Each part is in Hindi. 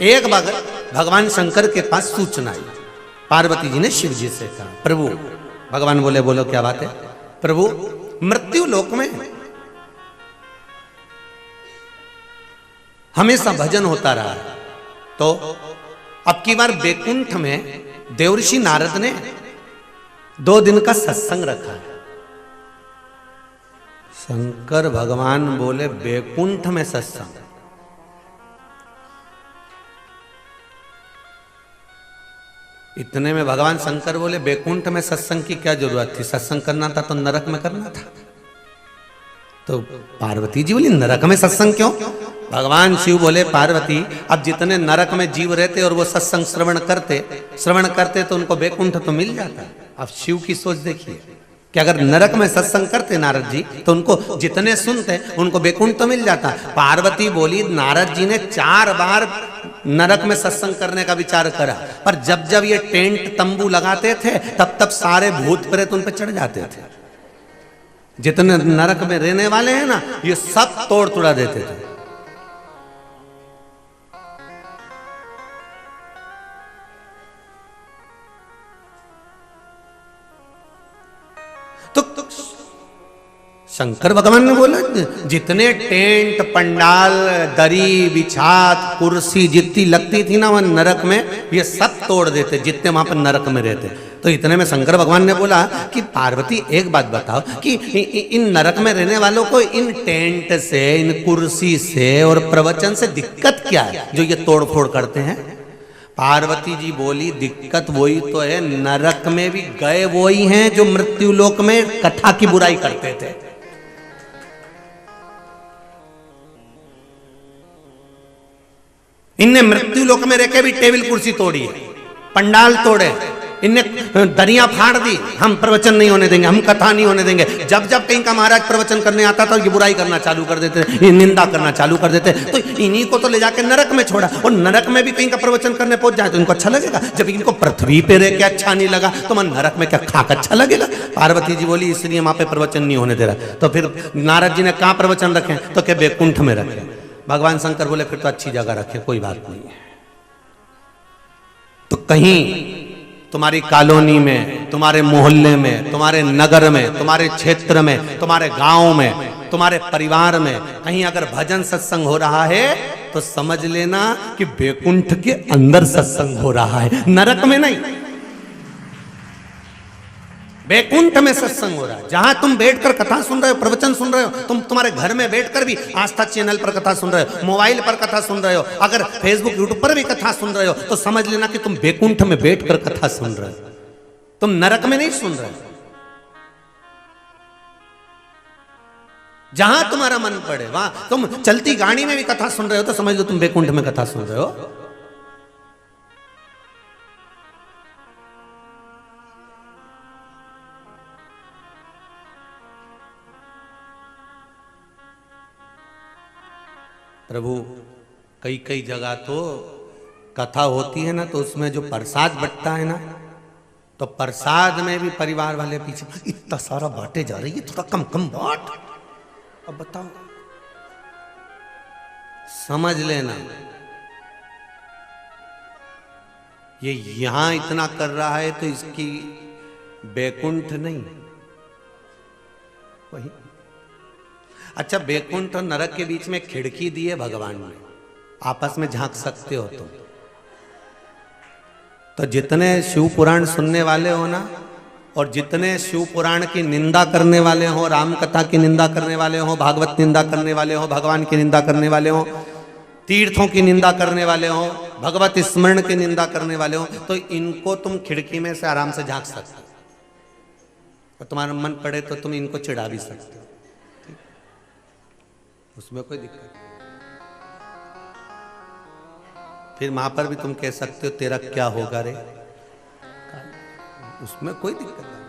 एक बार भगवान शंकर के पास सूचना आई। पार्वती जी ने शिव जी से कहा, प्रभु, भगवान बोले, बोलो क्या बात है? प्रभु, मृत्यु लोक में हमेशा भजन होता रहा है, तो अब की बार बैकुंठ में देवर्षि नारद ने 2 दिन का सत्संग रखा है। शंकर भगवान बोले, बैकुंठ में सत्संग? इतने में भगवान शंकर बोले, बैकुंठ में सत्संग की क्या जरूरत थी? सत्संग करना था तो नरक में करना था। तो पार्वती जी बोली, नरक में सत्संग क्यों? भगवान शिव बोले, पार्वती, अब जितने नरक में जीव रहते और वो सत्संग श्रवण करते तो उनको बैकुंठ तो मिल जाता। अब शिव की सोच देखिए कि अगर नरक में सत्संग करते नारद जी तो उनको जितने सुनते उनको बैकुंठ तो मिल जाता। पार्वती बोली, नारद जी ने 4 बार नरक में सत्संग करने का विचार करा, पर जब जब ये टेंट तंबू लगाते थे तब तब सारे भूत प्रेत उन पर चढ़ जाते थे। जितने नरक में रहने वाले हैं ना, ये सब तोड़ तुड़ा देते थे। तो शंकर भगवान ने बोला, जितने टेंट, पंडाल, दरी, बिछात, कुर्सी जितनी लगती थी ना वह नरक में, ये सब तोड़ देते जितने वहां पर नरक में रहते। तो इतने में शंकर भगवान ने बोला कि पार्वती, एक बात बताओ कि इन नरक में रहने वालों को इन टेंट से, इन कुर्सी से और प्रवचन से दिक्कत क्या है जो ये तोड़ फोड़ करते हैं? पार्वती जी बोली, दिक्कत वही तो है, नरक में भी गए वही हैं जो मृत्यु लोक में कथा की बुराई करते थे। इनने मृत्यु लोक में रहकर भी टेबल कुर्सी तोड़ी है, पंडाल तोड़े, इनने दरियां फाड़ दी, हम प्रवचन नहीं होने देंगे, हम कथा नहीं होने देंगे। जब जब कहीं का महाराज प्रवचन करने आता था ये बुराई करना चालू कर देते, ये निंदा करना चालू कर देते। तो इन्हीं को तो ले जाके नरक में छोड़ा, और नरक में भी कहीं का प्रवचन करने पहुंच जाए तो इनको अच्छा लगेगा। जब इनको पृथ्वी पे रह के अच्छा नहीं लगा तो मन नरक में क्या खाक अच्छा लगेगा? पार्वती जी बोली, इसलिए वहां पे प्रवचन नहीं होने दे रहा। तो फिर नारद जी ने कहाँ प्रवचन रखे? तो क्या बैकुंठ में रखे। भगवान शंकर बोले, फिर तो अच्छी जगह रखे, कोई बात नहीं है। तो कहीं तुम्हारी कॉलोनी में, तुम्हारे मोहल्ले में, तुम्हारे नगर में, तुम्हारे क्षेत्र में, तुम्हारे गांव में, तुम्हारे परिवार में कहीं अगर भजन सत्संग हो रहा है तो समझ लेना कि बैकुंठ के अंदर सत्संग हो रहा है, नरक में नहीं। बैकुंठ में सत्संग हो रहा है। जहां तुम बैठकर कथा सुन रहे हो, प्रवचन सुन रहे हो, तुम तुम्हारे घर में बैठकर भी आस्था चैनल पर कथा सुन रहे हो, मोबाइल पर कथा सुन रहे हो, अगर फेसबुक यूट्यूब पर भी कथा सुन रहे हो तो समझ लेना कि तुम बैकुंठ में बैठकर कथा सुन रहे हो, तुम नरक में नहीं सुन रहे हो। जहां तुम्हारा मन पड़े वहां, तुम चलती गाड़ी में भी कथा सुन रहे हो तो समझ लो तुम बैकुंठ में कथा सुन रहे हो। प्रभु, कई कई जगह तो कथा होती है ना, तो उसमें जो प्रसाद बंटता है ना, तो प्रसाद में भी परिवार वाले पीछे, इतना सारा बांटे जा रही है, थोड़ा कम कम बांट। अब बताओ, समझ लेना ये यहां इतना कर रहा है तो इसकी बैकुंठ नहीं वही। अच्छा, बैकुंठ और नरक के बीच में खिड़की दी है भगवान ने, आपस में झांक सकते हो तुम। तो जितने शिव पुराण सुनने वाले हो ना, और जितने शिव पुराण की निंदा करने वाले हो, राम कथा की निंदा करने वाले हो, भागवत निंदा करने वाले हो, भगवान की निंदा करने वाले हो, तीर्थों की निंदा करने वाले हो, भगवत स्मरण की निंदा करने वाले हो, तो इनको तुम खिड़की में से आराम से झांक सकते हो। और तुम्हारा मन पड़े तो तुम इनको चिढ़ा भी सकते हो, उसमें कोई दिक्कत नहीं। फिर वहां पर भी तुम कह सकते हो तेरा क्या होगा रे, उसमें कोई दिक्कत नहीं।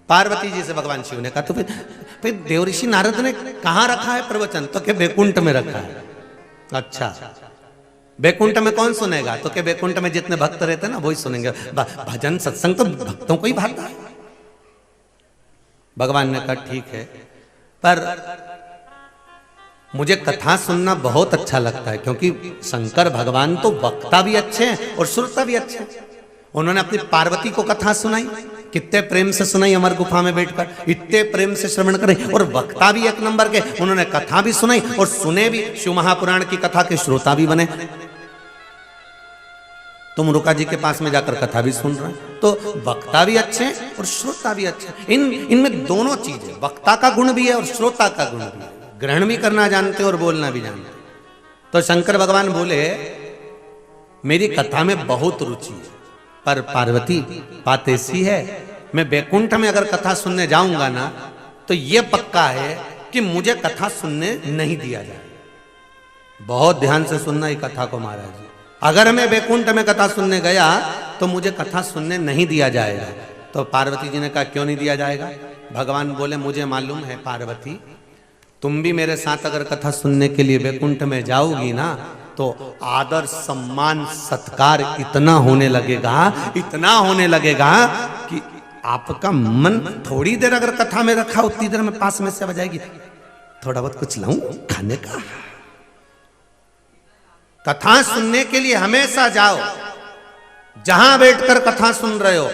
पार्वती जी से भगवान शिव ने कहा, तो फिर देवऋषि नारद ने कहां रखा है प्रवचन? तो क्या बैकुंठ में रखा है। अच्छा, बैकुंठ में कौन सुनेगा? तो क्या बैकुंठ में जितने भक्त रहते हैं ना वही सुनेंगे। भजन सत्संग तो भक्तों को ही भाता है। भगवान ने कहा ठीक है, पर मुझे कथा सुनना बहुत अच्छा लगता है, क्योंकि शंकर भगवान तो वक्ता भी अच्छे हैं और श्रोता भी अच्छे हैं। उन्होंने अपनी पार्वती को कथा सुनाई, कितने प्रेम से सुनाई, अमर गुफा में बैठकर इतने प्रेम से श्रवण करें, और वक्ता भी एक नंबर के, उन्होंने कथा भी सुनाई और सुने भी, शिव महापुराण की कथा के श्रोता भी बने। तुम रुका जी के पास में जाकर कथा भी सुन रहे हैं, तो वक्ता भी अच्छे हैं और श्रोता भी अच्छे हैं। इनमें दोनों चीजें, वक्ता का गुण भी है और श्रोता का गुण भी है, ग्रहण भी करना जानते और बोलना भी जानते। तो शंकर भगवान बोले मेरी कथा में बहुत रुचि है, पर पार्वती बात ऐसी है, मैं वैकुंठ में अगर कथा सुनने जाऊंगा ना तो ये पक्का है कि मुझे कथा सुनने नहीं दिया जाए। बहुत ध्यान से सुनना ये कथा को महाराज जी, अगर मैं वैकुंठ में कथा सुनने गया तो मुझे कथा सुनने नहीं दिया जाएगा। तो पार्वती जी ने कहा क्यों नहीं दिया जाएगा? भगवान बोले मुझे मालूम है पार्वती, तुम भी मेरे साथ अगर कथा सुनने के लिए वैकुंठ में जाओगी ना तो आदर सम्मान सत्कार इतना होने लगेगा, इतना होने लगेगा कि आपका मन थोड़ी देर अगर कथा में रखा उतनी देर में पास में से आ जाएगी, थोड़ा बहुत कुछ लाऊं खाने का। कथा सुनने के लिए हमेशा जाओ, जहां बैठकर कथा सुन रहे हो,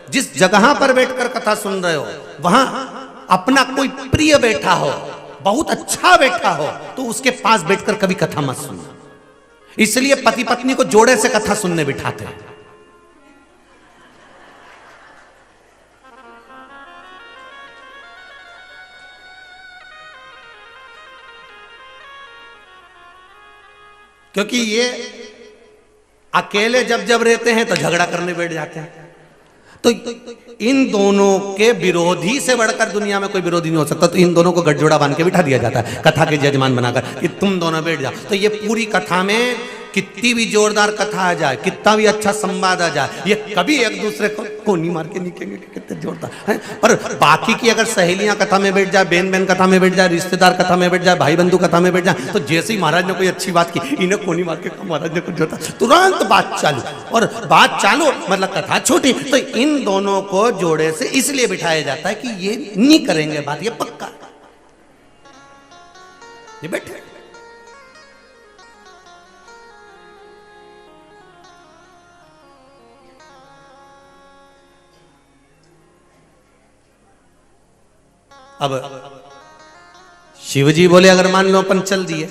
जिस जगह पर बैठकर कथा सुन रहे हो, वहां अपना कोई प्रिय बैठा हो, बहुत अच्छा बैठा हो, तो उसके पास बैठकर कभी कथा मत सुनना। इसलिए पति पत्नी को जोड़े से कथा सुनने बिठाते हैं। क्योंकि ये अकेले जब जब रहते हैं तो झगड़ा करने बैठ जाते हैं। तो इन दोनों के विरोधी से बढ़कर दुनिया में कोई विरोधी नहीं हो सकता, तो इन दोनों को गठजोड़ा बांध के बिठा दिया जाता है कथा के जजमान बनाकर कि तुम दोनों बैठ जाओ। तो ये पूरी कथा में कितनी भी जोरदार कथा आ जाए, कितना भी अच्छा संवाद आ जाए, ये कभी एक दूसरे को कोनी मार के निकेंगे कि कितने जोरदार है। और बाकी की अगर सहेलियां कथा में बैठ जाए, बहन बहन कथा में बैठ जाए, रिश्तेदार कथा में बैठ जाए, भाई बंधु कथा में बैठ जाए, तो जैसे ही महाराज ने कोई अच्छी बात की, इन्हें कोनी मार के महाराज ने कुछ जोता, तुरंत बात चालू। और बात चालू मतलब कथा छोटी। तो इन दोनों को जोड़े से इसलिए बिठाया जाता है कि ये नहीं करेंगे बात, ये पक्का, ये बैठे। अब शिवजी बोले अगर मान लो अपन चल दिए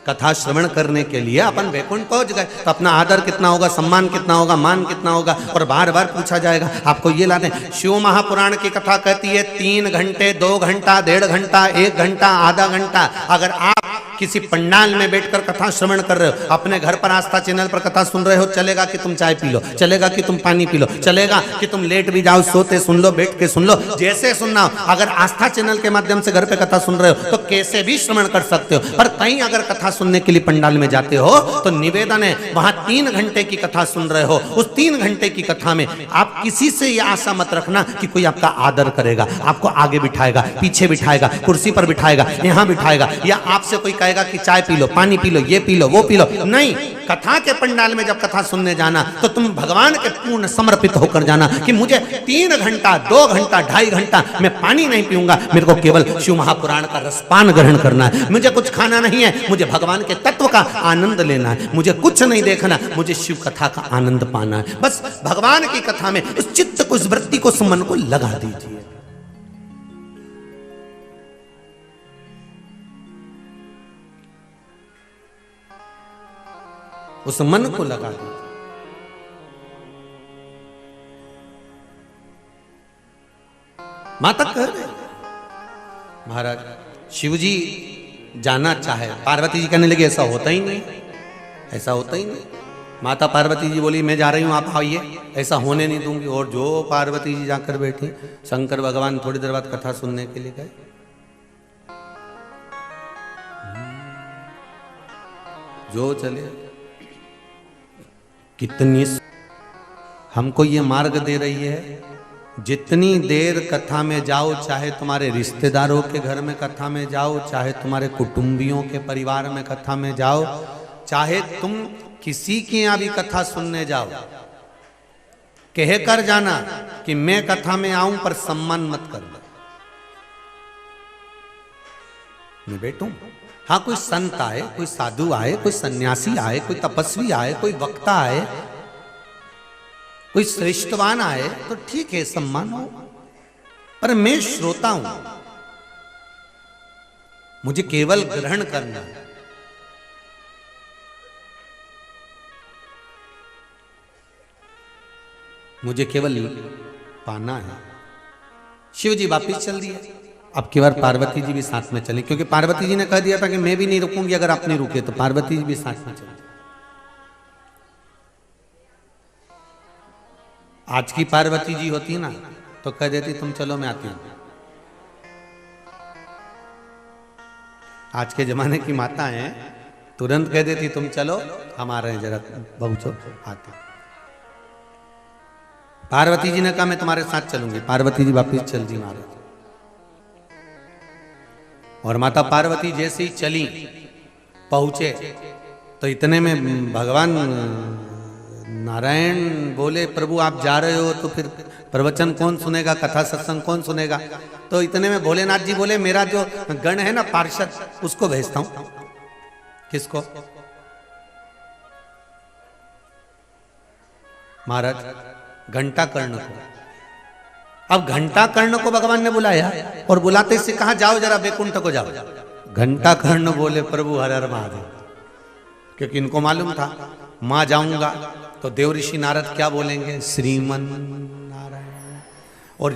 कथा श्रवण करने के लिए, अपन वैकुंठ पहुंच गए, तो अपना आदर कितना होगा, सम्मान कितना होगा, मान कितना होगा, और बार बार पूछा जाएगा आपको ये लाते। शिव महापुराण की कथा कहती है 3 घंटे, 2 घंटा, 1.5 घंटा, 1 घंटा, आधा घंटा। अगर आप किसी पंडाल में बैठकर कथा श्रवण कर रहे हो, अपने घर पर आस्था चैनल पर कथा सुन रहे हो, चलेगा कि तुम चाय पी लो, चलेगा कि तुम पानी पी लो, चलेगा कि तुम लेट भी जाओ, सोते सुन लो, बैठ के सुन लो, जैसे सुनना हो। अगर आस्था चैनल के माध्यम से घर पे कथा सुन रहे हो तो कैसे भी श्रवण कर सकते हो। पर कहीं अगर कथा सुनने के लिए पंडाल में जाते हो तो निवेदन है, वहां 3 घंटे की कथा सुन रहे हो, उस 3 घंटे की कथा में आप किसी से यह आशा मत रखना कि कोई आपका आदर करेगा, आपको आगे बिठाएगा, पीछे बिठाएगा, कुर्सी पर बिठाएगा, यहां बिठाएगा, या आपसे कोई कहेगा कि चाय पी लो, पानी पी लो, ये पी लो, वो पी लो। नहीं, कथा के पंडाल में जब कथा सुनने जाना तो तुम भगवान के पूर्ण समर्पित होकर जाना कि मुझे 3 घंटा, 2 घंटा, 2.5 घंटा मैं पानी नहीं पीऊंगा, मेरे को केवल शिव महापुराण का रसपान ग्रहण करना है, मुझे कुछ खाना नहीं है, मुझे भगवान के तत्व का आनंद लेना है, मुझे कुछ नहीं देखना, मुझे शिव कथा का आनंद पाना है। बस भगवान की कथा में उस चित्त को, उस वृत्ति को, मन को लगा दीजिए। उस मन को लगा दीजिए। माता कह रहे महाराज शिवजी जाना चाहे, पार्वती जी कहने लगी ऐसा होता ही नहीं, ऐसा होता ही नहीं। माता पार्वती जी बोली मैं जा रही हूं, आप आइए, ऐसा होने नहीं दूंगी। और जो पार्वती जी जाकर बैठी, शंकर भगवान थोड़ी देर बाद कथा सुनने के लिए गए। जो चले, कितनी हमको ये मार्ग दे रही है, जितनी देर कथा में जाओ, चाहे तुम्हारे रिश्तेदारों के घर में कथा में जाओ, चाहे तुम्हारे कुटुंबियों के परिवार में कथा में जाओ, चाहे तुम किसी के यहां भी कथा सुनने जाओ, कह कर जाना कि मैं कथा में आऊं पर सम्मान मत करना, मैं बैठूं हाँ, कोई संत आए, कोई साधु आए, कोई सन्यासी आए, कोई तपस्वी आए, कोई वक्ता आए, कोई श्रेष्ठवान आए तो ठीक है, सम्मान हो। पर मैं श्रोता हूं, मुझे केवल ग्रहण करना है। मुझे केवल पाना है। शिव जी वापिस चल दिए। अब की बार पार्वती जी भी साथ में चली, क्योंकि पार्वती जी ने कह दिया था कि मैं भी नहीं रुकूंगी अगर आप नहीं रुके, तो पार्वती जी भी साथ में चली। आज की पार्वती जी होती ना तो कह देती तुम चलो मैं आती हूं। आज के जमाने की माता है, तुरंत कह देती तुम चलो हम आ रहे हैं, जरा पहुंचो, आते। पार्वती जी ने कहा मैं तुम्हारे साथ चलूंगी। पार्वती जी वापिस चल दी महाराज। और माता पार्वती जैसे ही चली पहुंचे तो इतने में भगवान नारायण बोले प्रभु आप जा रहे हो तो फिर प्रवचन कौन सुनेगा, कथा सत्संग कौन सुनेगा। तो इतने में भोलेनाथ जी बोले मेरा जो गण है ना पार्षद, उसको भेजता हूं। किसको? महाराज घंटा कर्ण को। अब घंटा कर्ण को भगवान ने बुलाया और बुलाते से कहा जाओ जरा बैकुंठ को जाओ। घंटा कर्ण बोले प्रभु हर हर महादेव, क्योंकि इनको मालूम था मां जाऊंगा तो देव ऋषि नारद क्या बोलेंगे, श्रीमन नारायण, और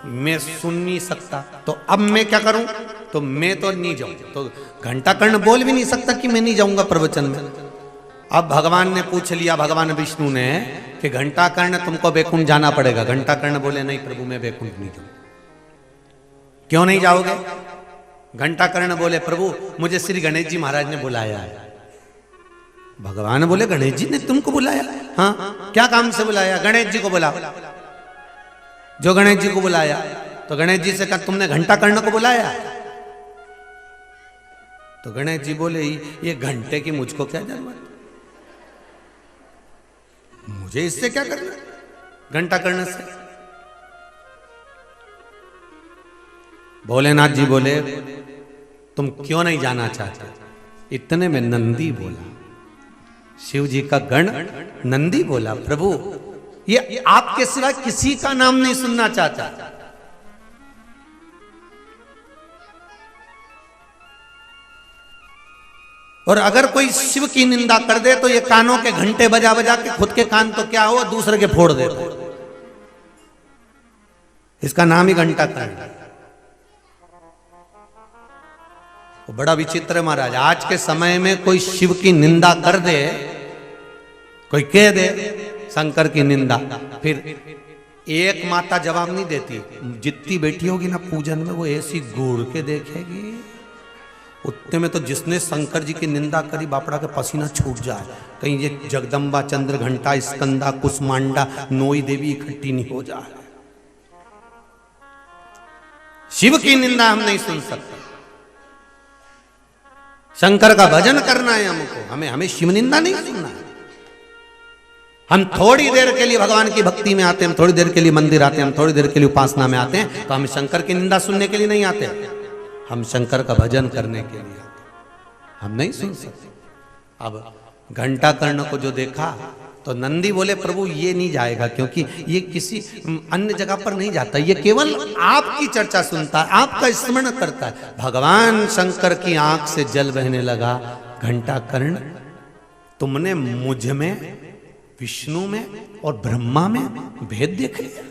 मैं सुन नहीं सकता। तो अब मैं क्या करूं, तो मैं तो नहीं जाऊं। तो घंटा कर्ण बोल भी नहीं सकता कि मैं नहीं जाऊंगा प्रवचन में। अब भगवान ने पूछ लिया, भगवान विष्णु ने, कि घंटा कर्ण तुमको बैकुंठ जाना पड़ेगा। घंटा कर्ण बोले नहीं प्रभु मैं बैकुंठ नहीं जाऊं। क्यों नहीं जाओगे? घंटा कर्ण बोले प्रभु मुझे श्री गणेश जी महाराज ने बुलाया है। भगवान बोले गणेश जी ने तुमको बुलाया? हाँ, क्या काम से बुलाया? गणेश जी को बुलाओ। जो गणेश जी को बुलाया तो गणेश जी से कहा तुमने घंटा कर्ण को बुलाया? तो गणेश जी बोले ये घंटे की मुझको क्या जरूरत, मुझे इससे क्या करना घंटा कर्ण से। भोलेनाथ जी बोले तुम क्यों नहीं जाना चाहते? इतने में नंदी बोला, शिव जी का गण नंदी बोला प्रभु ये आपके सिवा किसी का नाम नहीं सुनना चाहता। और अगर कोई शिव की निंदा कर दे तो ये कानों के घंटे बजा बजा के खुद के कान तो क्या हो दूसरे के फोड़ देते। इसका नाम ही घंटा कर्ण। वो बड़ा विचित्र है महाराज। आज के समय में कोई शिव की निंदा कर दे, कोई कह दे शंकर की निंदा, फिर एक माता जवाब नहीं देती। जितनी बैठी होगी ना पूजन में वो ऐसी घूर के देखेगी, उतने में तो जिसने शंकर जी की निंदा करी बापड़ा के पसीना छूट जाए। कहीं ये जगदम्बा, चंद्र घंटा, स्कंदा, कुसमांडा, नोई देवी इकट्ठी नहीं हो जाए। शिव की निंदा हम नहीं सुन सकते। शंकर का भजन करना है हमको, हमें शिव निंदा नहीं सुनना है। हम थोड़ी देर के लिए भगवान की भक्ति में आते हैं, हम थोड़ी देर के लिए मंदिर आते हैं, हम थोड़ी देर के लिए उपासना में आते हैं, तो हम शंकर की निंदा सुनने के लिए नहीं आते, हम शंकर का भजन करने के लिए आते। हम नहीं सुन सकते। अब घंटा कर्ण को जो देखा तो नंदी बोले प्रभु ये नहीं जाएगा, क्योंकि ये किसी अन्य जगह पर नहीं जाता, ये केवल आपकी चर्चा सुनता है, आपका स्मरण करता है। भगवान शंकर की आंख से जल बहने लगा। घंटा कर्ण तुमने मुझ में, विष्णु में और ब्रह्मा में भेद देख लिया।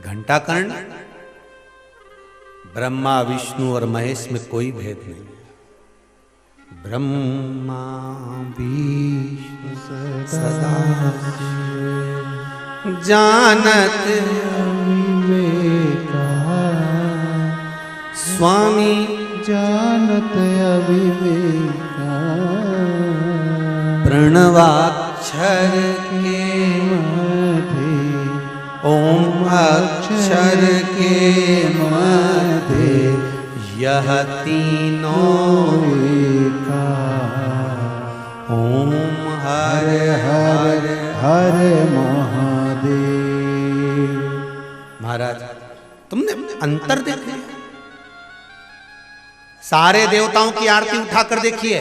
घंटा कर्ण ब्रह्मा, विष्णु और महेश में कोई भेद नहीं। ब्रह्मा विष्णु सदा जानत विवेका, स्वामी जानत अविवेका, प्रणवाक्षर के मध्य ओम अक्षर के मध्य यह तीनों एका, ओम हर हर हर महादेव। महाराज तुमने अंतर देख लिया। सारे देवताओं की आरती उठाकर देखिए,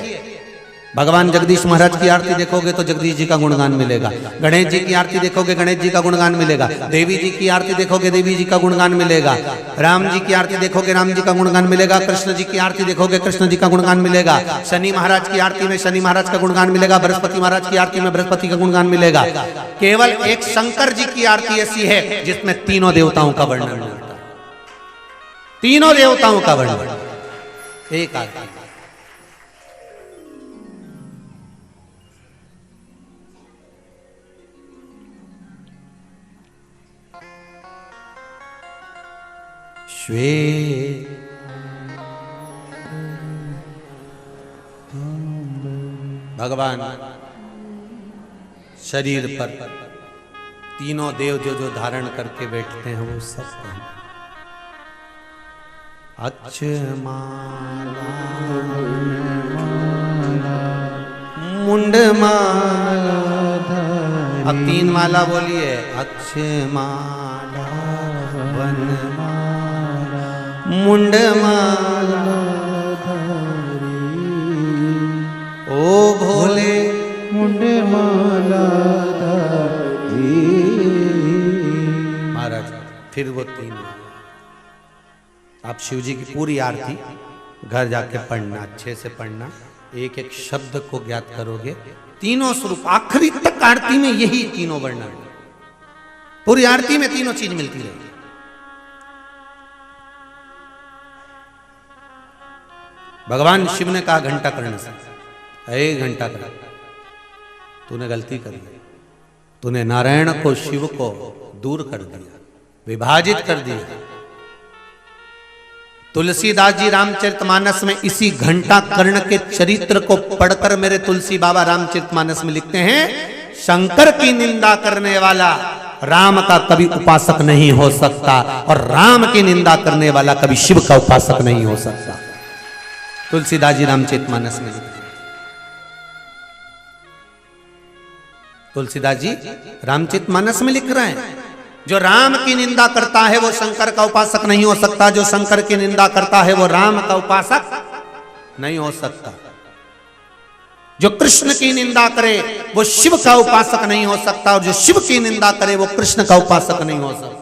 भगवान जगदीश महाराज की आरती देखोगे तो जगदीश जी का गुणगान मिलेगा, गणेश जी की आरती देखोगे गणेश जी का गुणगान मिलेगा, देवी जी की आरती देखोगे देवी जी का गुणगान मिलेगा, राम जी की आरती देखोगे राम जी का गुणगान मिलेगा, कृष्ण जी की आरती देखोगे कृष्ण जी का गुणगान मिलेगा, शनि महाराज की आरती में शनि महाराज का गुणगान मिलेगा, बृहस्पति महाराज की आरती में बृहस्पति का गुणगान मिलेगा। केवल एक शंकर जी की आरती ऐसी है जिसमें तीनों देवताओं का वर्णन मिलता है, तीनों देवताओं का वर्णन एक आरती। श्वेत भगवान शरीर पर तीनों देव जो जो धारण करके बैठते हैं वो सब अक्षमाला मुंडमाला, अब 3 माला बोलिए, अक्षमाला वनमाला मुंडमाला ओ भोले मुंडमाला महाराज। फिर वो 3 आप शिव जी की पूरी आरती घर जाके पढ़ना, अच्छे से पढ़ना, एक एक शब्द को ज्ञात करोगे, तीनों स्वरूप आखिरी तक आरती में यही तीनों वर्णन, पूरी आरती में तीनों चीज मिलती रहेगी। भगवान शिव ने कहा घंटा करने से, 1 घंटा कर, तूने गलती कर दी, तूने नारायण को शिव को दूर कर दिया, विभाजित कर दिया। तुलसीदास जी रामचरितमानस में इसी घंटा कर्ण के चरित्र को पढ़कर मेरे तुलसी बाबा रामचरितमानस में लिखते हैं, शंकर की निंदा करने वाला राम का कभी उपासक नहीं हो सकता और राम की निंदा करने वाला कभी शिव का उपासक नहीं हो सकता। तुलसीदास जी रामचरितमानस में लिखते हैं, तुलसीदास जी रामचरितमानस में लिख रहे हैं, जो राम की निंदा करता है वो शंकर का उपासक नहीं हो सकता, जो शंकर की निंदा करता है वो राम का उपासक नहीं हो सकता, जो कृष्ण की निंदा करे वो शिव का उपासक नहीं हो सकता और जो शिव की निंदा करे वो कृष्ण का उपासक नहीं हो सकता।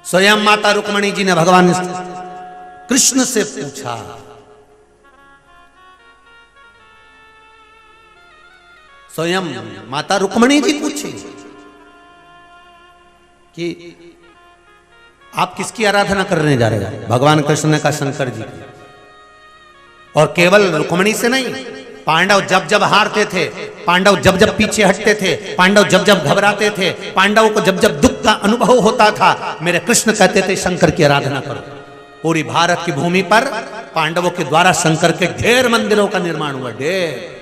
स्वयं माता रुक्मणी जी ने भगवान कृष्ण से पूछा, स्वयं माता रुक्मणी जी पूछी कि आप किसकी आराधना करने जा रहे हैं? भगवान कृष्ण ने कहा शंकर जी की। और केवल रुक्मणी से नहीं, पांडव जब जब हारते थे, पांडव जब जब पीछे हटते थे, पांडव जब जब घबराते थे, पांडवों को जब जब दुख का अनुभव होता था, मेरे कृष्ण कहते थे शंकर की आराधना करो। पूरी भारत की भूमि पर पांडवों के द्वारा शंकर के ढेर मंदिरों का निर्माण हुआ, ढेर।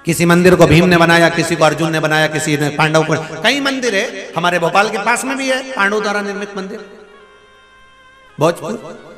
किसी मंदिर को भीम ने बनाया, किसी को अर्जुन ने बनाया, किसी ने पांडव को, कई मंदिर है। हमारे भोपाल के पास में भी है पांडव द्वारा निर्मित मंदिर, भोजपुर।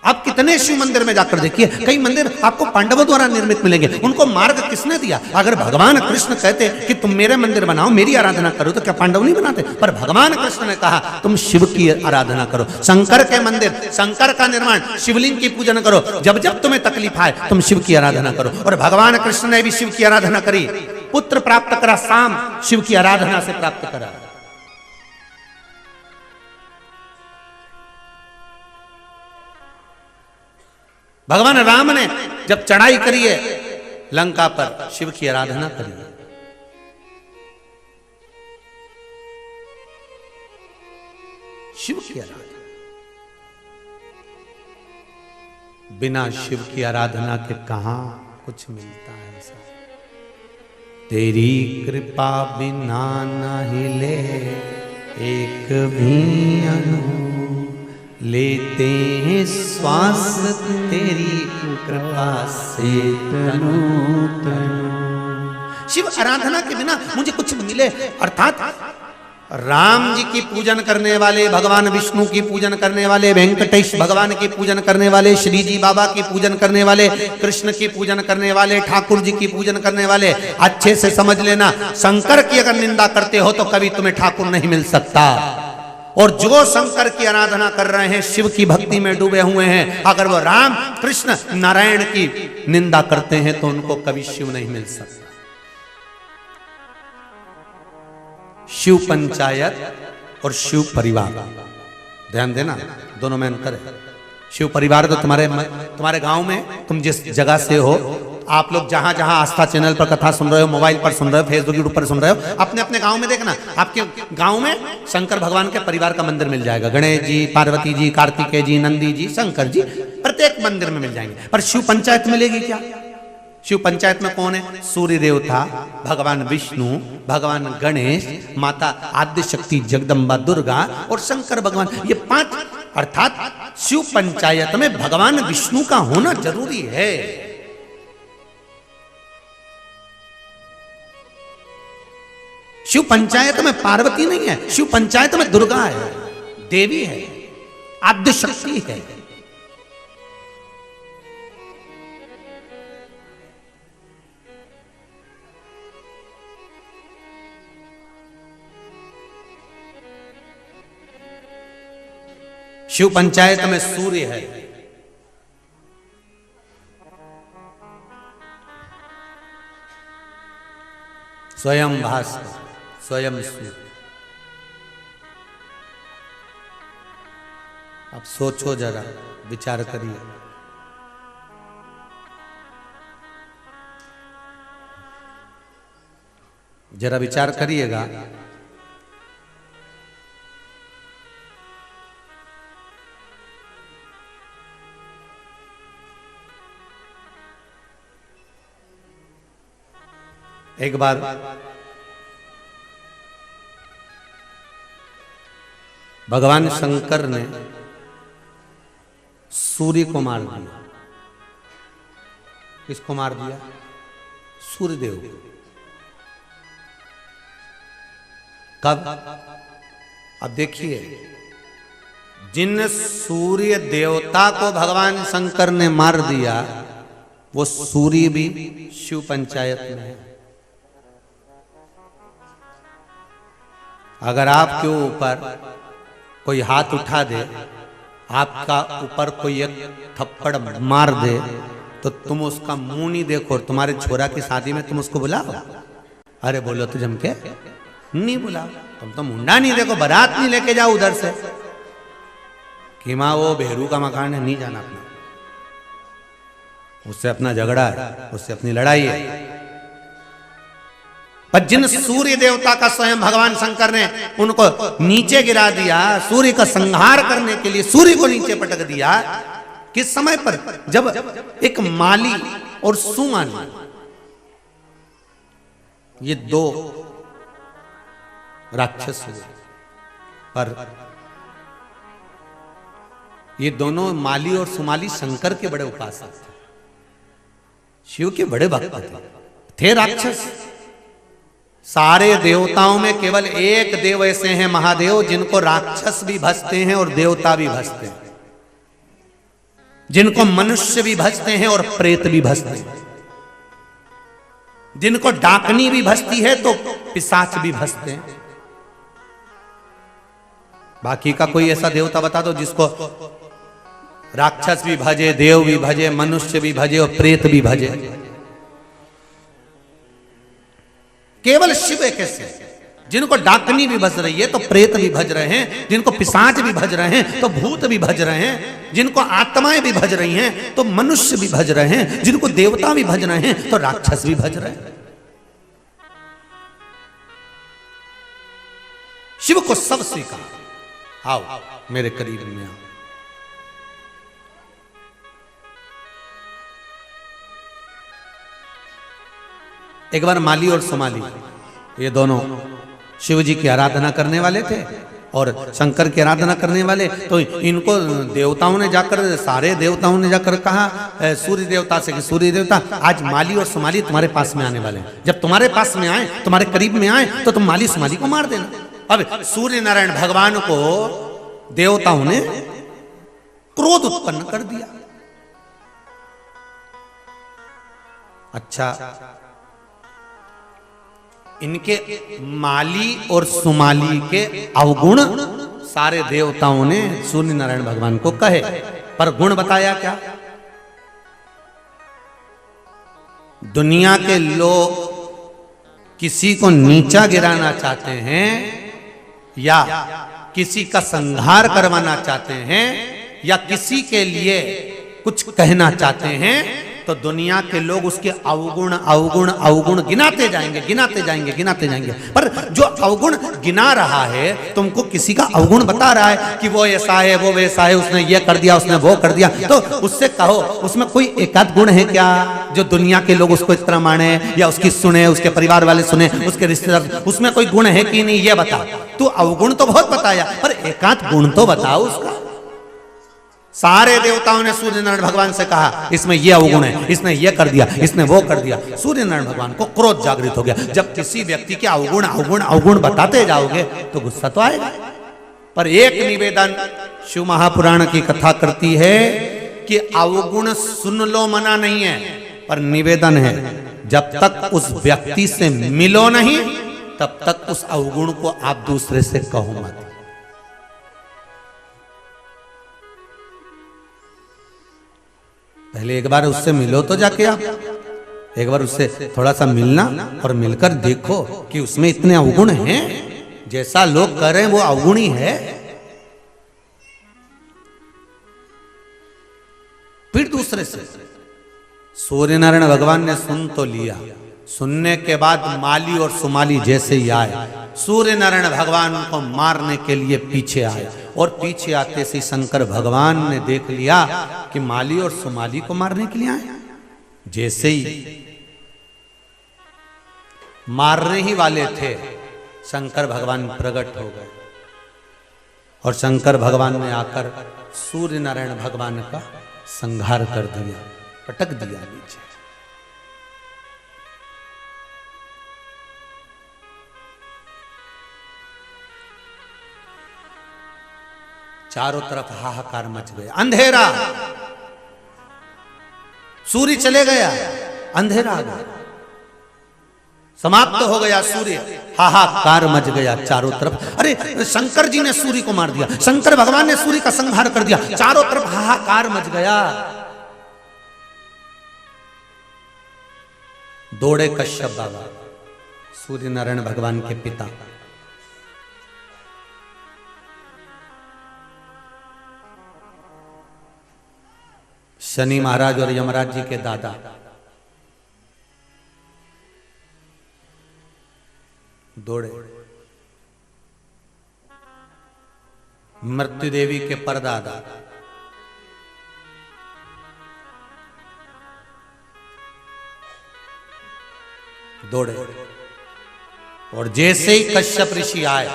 आप कितने शिव मंदिर में जाकर देखिए, कई मंदिर आपको पांडवों द्वारा निर्मित मिलेंगे। उनको मार्ग किसने दिया? अगर भगवान कृष्ण कहते कि तुम मेरे मंदिर बनाओ, मेरी आराधना करो, तो क्या पांडव नहीं बनाते? पर भगवान कृष्ण ने कहा तुम शिव की आराधना करो, शंकर के मंदिर, शंकर का निर्माण, शिवलिंग की पूजन करो। जब जब तुम्हें तकलीफ आए तुम शिव की आराधना करो। और भगवान कृष्ण ने भी शिव की आराधना करी, पुत्र प्राप्त करा, शाम शिव की आराधना से प्राप्त करा। भगवान राम ने जब चढ़ाई करी है लंका पर, शिव की आराधना करी है। शिव की आराधना, बिना शिव की आराधना के कहां कुछ मिलता है ऐसा? तेरी कृपा बिना न हिले एक भी अनु, लेते हैं श्वास तेरी कृपा से तनु तनु। शिव आराधना के बिना मुझे कुछ मिले, अर्थात राम जी की पूजन करने वाले, भगवान विष्णु की पूजन करने वाले, वेंकटेश भगवान की पूजन करने वाले, श्री जी बाबा की पूजन करने वाले, कृष्ण की पूजन करने वाले, ठाकुर जी की पूजन करने वाले, अच्छे से समझ लेना, शंकर की अगर निंदा करते हो तो कभी तुम्हें ठाकुर नहीं मिल सकता। और जो शंकर की आराधना कर रहे हैं, शिव की भक्ति में डूबे हुए हैं, अगर वो राम कृष्ण नारायण की निंदा करते हैं तो उनको कभी शिव नहीं मिल सकता। शिव पंचायत और शिव परिवार, ध्यान देना, दोनों में अंतर है। शिव परिवार तो तुम्हारे गांव में, तुम जिस जगह से हो, आप लोग जहां जहां आस्था चैनल पर कथा सुन रहे हो, मोबाइल पर सुन रहे हो, फेसबुक यूट्यूब पर सुन रहे हो, अपने अपने गांव में देखना, आपके गांव में शंकर भगवान के परिवार का मंदिर मिल जाएगा। गणेश जी, पार्वती जी, कार्तिकेय जी, नंदी जी, शंकर जी, प्रत्येक मंदिर में मिल जाएंगे। पर शिव पंचायत मिलेगी क्या? शिव पंचायत में कौन है? सूर्य देवता, भगवान विष्णु, भगवान गणेश, माता आद्य शक्ति जगदम्बा दुर्गा और शंकर भगवान, ये 5। अर्थात शिव पंचायत में भगवान विष्णु का होना जरूरी है। शिव पंचायत में पार्वती नहीं है, शिव पंचायत में दुर्गा है, देवी है, आद्य शक्ति है। शिव पंचायत में सूर्य है, स्वयं भास्कर, स्वयं सूर्य। अब सोचो जरा, विचार करिए, जरा विचार करिएगा। एक बार भगवान शंकर ने सूर्य को मार दिया। किसको मार दिया? सूर्यदेव को। कब? अब देखिए, जिन सूर्य देवता को भगवान शंकर ने मार दिया, वो सूर्य भी शिव पंचायत में है। अगर आपके ऊपर कोई हाथ उठा दे, आपका ऊपर कोई एक थप्पड़ मार दे, तो तुम उसका मुंह नहीं देखो, और तुम्हारे छोरा की शादी में तुम उसको बुलाओ? अरे बोलो तो जम के नहीं बुलाओ। तुम तो मुंडा नहीं देखो, बारात नहीं लेके जाओ उधर से कि माँ वो भेरू का मकान है, नहीं जाना अपना, उससे अपना झगड़ा है, उससे अपनी लड़ाई है। पर जिन सूर्य देवता का स्वयं भगवान शंकर ने उनको नीचे गिरा दिया, सूर्य का संहार करने के लिए सूर्य को नीचे पटक दिया, किस समय पर? जब एक माली और सुमाली, ये 2 राक्षस हुए। पर ये दोनों माली और सुमाली शंकर के बड़े उपासक थे, शिव के बड़े भक्त थे राक्षस। सारे देवताओं में केवल एक देव ऐसे हैं, महादेव, जिनको राक्षस भी भजते हैं और देवता भी भजते हैं, जिनको मनुष्य भी भजते हैं और प्रेत भी भजते हैं, जिनको डाकनी भी भजती है तो पिशाच भी भजते हैं। बाकी का कोई ऐसा देवता बता दो जिसको राक्षस भी भजे, देव भी भजे, मनुष्य भी भजे और प्रेत भी भजे। केवल शिव एक ऐसे, जिनको डाकनी भी भज रही है तो प्रेत भी भज रहे हैं, जिनको पिशाच भी भज रहे हैं तो भूत भी भज रहे हैं, जिनको आत्माएं भी भज रही हैं तो मनुष्य भी भज रहे हैं, जिनको देवता भी भज रहे हैं तो राक्षस भी भज रहे हैं। शिव को सब स्वीकार। आओ मेरे करीब में आओ। एक बार माली और सुमाली, ये दोनों शिव जी की आराधना करने वाले थे और शंकर की आराधना करने वाले। तो इनको देवताओं ने जाकर, सारे देवताओं ने जाकर कहा सूर्य देवता से कि सूर्य देवता, आज माली और सुमाली तुम्हारे पास में आने वाले हैं। जब तुम्हारे पास में आए, तुम्हारे करीब में आए, तो तुम माली सुमाली को मार देना। अब सूर्य नारायण भगवान को देवताओं ने क्रोध उत्पन्न कर दिया। अच्छा, इनके माली और सुमाली के अवगुण सारे देवताओं ने सूर्य नारायण भगवान को कहे, पर गुण बताया क्या? दुनिया के लोग किसी को नीचा गिराना चाहते हैं या किसी का संहार करवाना चाहते हैं या किसी के लिए कुछ कहना चाहते हैं, तो दुनिया के लोग उसके अवगुण अवगुण अवगुण गिनाते जाएंगे, गिनाते जाएंगे, गिनाते जाएंगे। पर जो अवगुण गिना रहा है, तुमको किसी का अवगुण बता रहा है कि वो ऐसा है, वो वैसा है, उसने ये कर दिया, उसने वो कर दिया, तो उससे कहो उसमें कोई एकाध गुण है क्या जो दुनिया के लोग उसको इस तरह माने या उसकी सुने, उसके परिवार वाले सुने, उसके रिश्तेदार, उसमें कोई गुण है कि नहीं ये बता। तू अवगुण तो बहुत बताया, पर एकाध गुण तो बताओ उसका। सारे देवताओं ने सूर्य नारायण भगवान से कहा इसमें ये अवगुण है, इसने ये कर दिया, इसने वो कर दिया। सूर्य नारायण भगवान को क्रोध जागृत हो गया। जब किसी व्यक्ति के अवगुण अवगुण अवगुण बताते जाओगे तो गुस्सा तो आएगा। पर एक निवेदन शिव महापुराण की कथा करती है कि अवगुण सुन लो, मना नहीं है, पर निवेदन है जब तक उस व्यक्ति से मिलो नहीं तब तक उस अवगुण को आप दूसरे से कहो मत। पहले एक बार उससे मिलो तो जाके आप एक बार उससे थोड़ा सा मिलना और मिलकर देखो कि उसमें इतने अवगुण हैं, जैसा लोग कह रहे हैं वो अवगुणी है। फिर दूसरे से सूर्य नारायण भगवान ने सुन तो लिया, सुनने के बाद माली और सुमाली जैसे ही आए, सूर्य नारायण भगवान को मारने के लिए पीछे आए, और पीछे आते से शंकर भगवान ने देख लिया कि माली और सुमाली को मारने के लिए आए। जैसे ही मारने ही वाले थे, शंकर भगवान प्रकट हो गए और शंकर भगवान ने आकर सूर्य नारायण भगवान का संहार कर दिया, पटक दिया नीचे। चारों तरफ हाहाकार मच गया, अंधेरा, सूर्य चले गया, अंधेरा आ गया, समाप्त हो गया सूर्य, हाहाकार मच गया चारों तरफ। अरे शंकर जी ने सूर्य को मार दिया, शंकर भगवान ने सूर्य का संहार कर दिया, चारों तरफ हाहाकार मच गया। दौड़े कश्यप बाबा, सूर्य नारायण भगवान के पिता, शनि महाराज और यमराज जी के दादा, दौड़े। मृत्यु देवी के परदादा, दौड़े। और जैसे ही कश्यप ऋषि आए,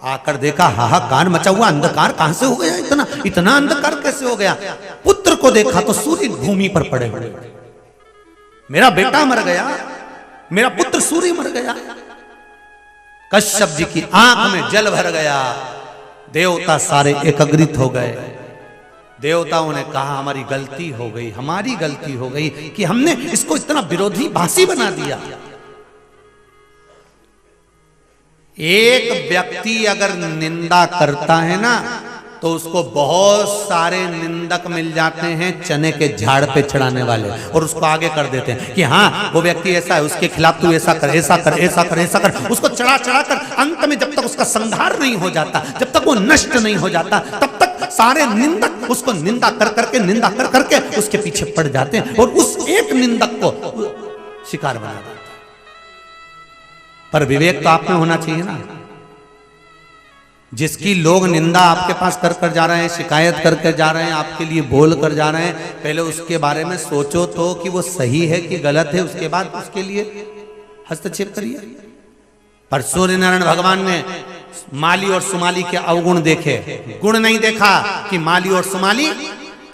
आकर देखा हाहाकार मचा हुआ, अंधकार कहां से हो गया, इतना इतना अंधकार कैसे हो गया। पुत्र को देखा तो सूर्य भूमि पर पड़े हुए, मेरा बेटा मर गया, मेरा पुत्र सूर्य मर गया। कश्यप जी की आंख में जल भर गया, देवता सारे एकत्रित हो गए। देवताओं ने कहा हमारी गलती हो गई, हमारी गलती हो गई कि हमने इसको इतना विरोधी भाषी बना दिया। एक व्यक्ति अगर निंदा करता है ना तो उसको बहुत सारे निंदक मिल जाते हैं, चने के झाड़ पे चढ़ाने वाले, और उसको आगे कर देते हैं कि हाँ वो व्यक्ति ऐसा है, उसके खिलाफ तू ऐसा कर, ऐसा कर, ऐसा कर, ऐसा कर। उसको चढ़ा चढ़ा कर अंत में जब तक उसका संहार नहीं हो जाता, जब तक वो नष्ट नहीं हो जाता, तब तक सारे निंदक उसको निंदा कर करके, निंदा कर करके उसके पीछे पड़ जाते हैं और उस एक निंदक को शिकार बना देते हैं। पर विवेक तो आप में होना चाहिए ना। जिसकी लोग निंदा आपके पास कर कर जा रहे हैं, शिकायत करके जा रहे हैं, आपके लिए बोल कर जा रहे हैं, पहले उसके बारे में सोचो तो कि वो सही है कि गलत है, उसके बाद उसके लिए हस्तक्षेप करिए। पर सूर्य नारायण भगवान ने माली और सुमाली के अवगुण देखे, गुण नहीं देखा कि माली और सुमाली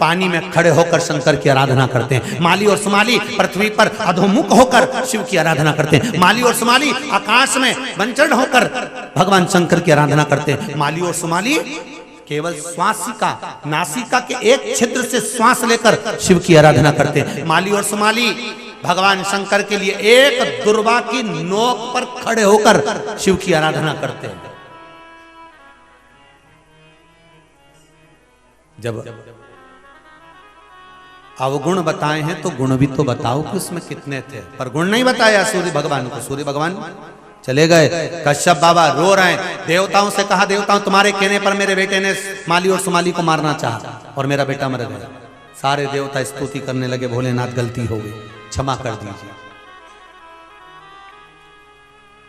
पानी में खड़े होकर शंकर की आराधना करते हैं। माली और सुमाली पृथ्वी पर अधोमुख होकर शिव की आराधना करते हैं। माली और सुमाली आकाश में वंचन होकर भगवान शंकर की आराधना करते हैं। माली और सुमाली केवल श्वासिका नासिका के एक छिद्र से श्वास लेकर शिव की आराधना करते हैं। माली और सुमाली भगवान शंकर के लिए एक दुर्वा की नोक पर खड़े होकर शिव की आराधना करते हैं। जब अवगुण बताए हैं तो गुण भी तो बताओ कि उसमें कितने थे, पर गुण नहीं बताया सूर्य भगवान को। सूर्य भगवान चले गए। कश्यप बाबा रो रहे हैं। देवताओं से कहा, देवताओं तुम्हारे कहने पर मेरे बेटे ने माली और सुमाली को मारना चाहा और मेरा बेटा मर गया। सारे देवता स्तुति करने लगे, भोलेनाथ गलती हो गई, क्षमा कर दीजिए,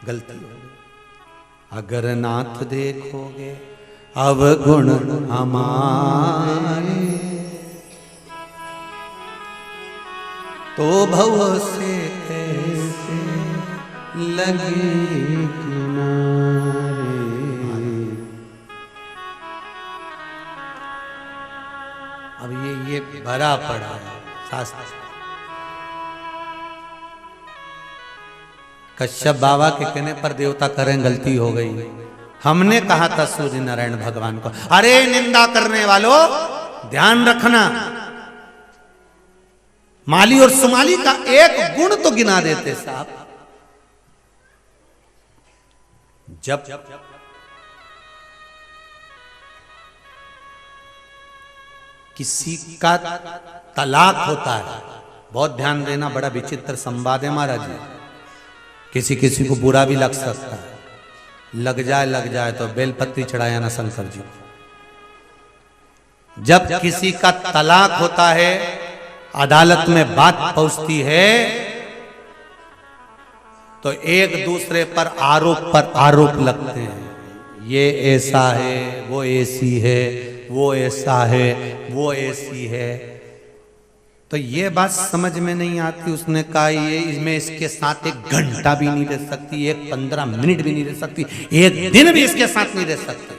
गलती हो गई। अगर नाथ देखोगे अवगुण हमारे तो भव से कैसे लगे किनारे। अब ये भरा पड़ा है शास्त्र। कश्यप बाबा के कहने पर देवता करें गलती हो गई। हमने कहा था सूर्य नारायण भगवान को, अरे निंदा करने वालों ध्यान रखना, माली और सुमाली का एक गुण तो गिना देते साहब। जब किसी का तलाक होता है, बहुत ध्यान देना, बड़ा विचित्र संवाद है महाराज जी। किसी किसी को बुरा भी लग सकता है, लग जाए तो बेलपत्री चढ़ाया ना शंकर जी। जब किसी का तलाक होता है, अदालत में बात पहुंचती है, तो एक दूसरे पर आरोप लगते हैं। ये ऐसा है, वो ऐसी है, वो ऐसा है, वो ऐसी है। तो ये बात समझ में नहीं आती। उसने कहा ये इसमें इसके साथ 1 घंटा भी नहीं रह सकती, 15 मिनट भी नहीं रह सकती, 1 दिन भी इसके साथ नहीं रह सकती।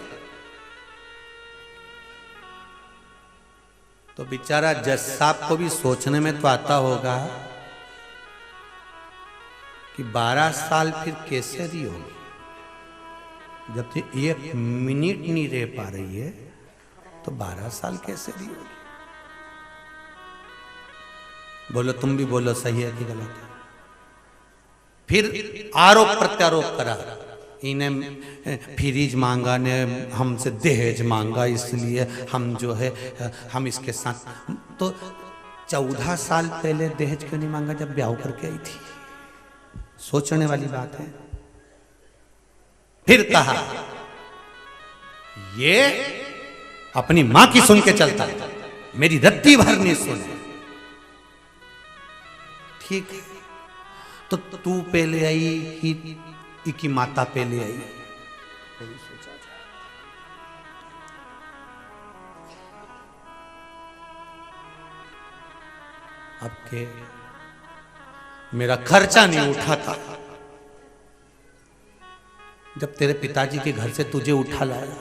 तो बेचारा जज साहब को भी सोचने में तो आता होगा कि 12 साल फिर कैसे रही होगी। जब तक 1 मिनट नहीं रह पा रही है तो 12 साल कैसे रही होगी। बोलो, तुम भी बोलो, सही है कि गलत है। फिर आरोप प्रत्यारोप करा, इन्हें फ्रीज मांगा ने, हमसे दहेज मांगा, इसलिए हम जो है हम इसके साथ। तो 14 साल पहले दहेज क्यों नहीं मांगा जब ब्याह करके आई थी? सोचने वाली बात है। फिर कहा ये अपनी मां की सुन के चलता, मेरी रत्ती भर नहीं सुने। ठीक है, तो तू पहले आई कि माता पहले आई? अब के मेरा खर्चा नहीं उठा था जब तेरे पिताजी के घर से तुझे उठा लाया।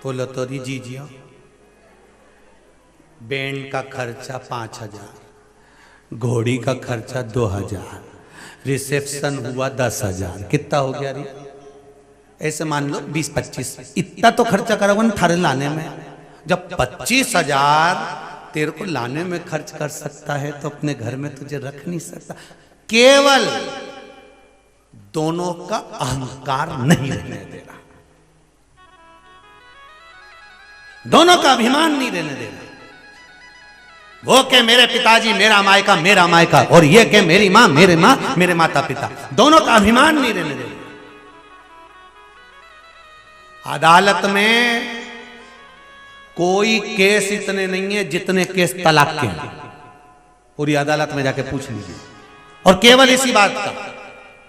बोलो तो जी बैंड का खर्चा 5000, घोड़ी का खर्चा 2000, रिसेप्शन हुआ 10,000, कितना हो गया रे? ऐसे मान लो 20-25, इतना तो खर्चा करोगे ना थारे लाने में। जब 25,000 तेरे को लाने में खर्च कर सकता है तो अपने घर में तुझे रख नहीं सकता। केवल दोनों का अहंकार नहीं रहने दे रहा, दोनों का अभिमान नहीं रहने दे रहा। वो के मेरे पिताजी, मेरा मायका, मेरा मायका, और ये के मेरी मां, मेरे माता पिता, दोनों का अभिमान नहीं रहने दे रहा। अदालत में कोई केस इतने नहीं है जितने केस तलाक के हैं। पूरी अदालत में जाके पूछ लीजिए। और केवल इसी बात का,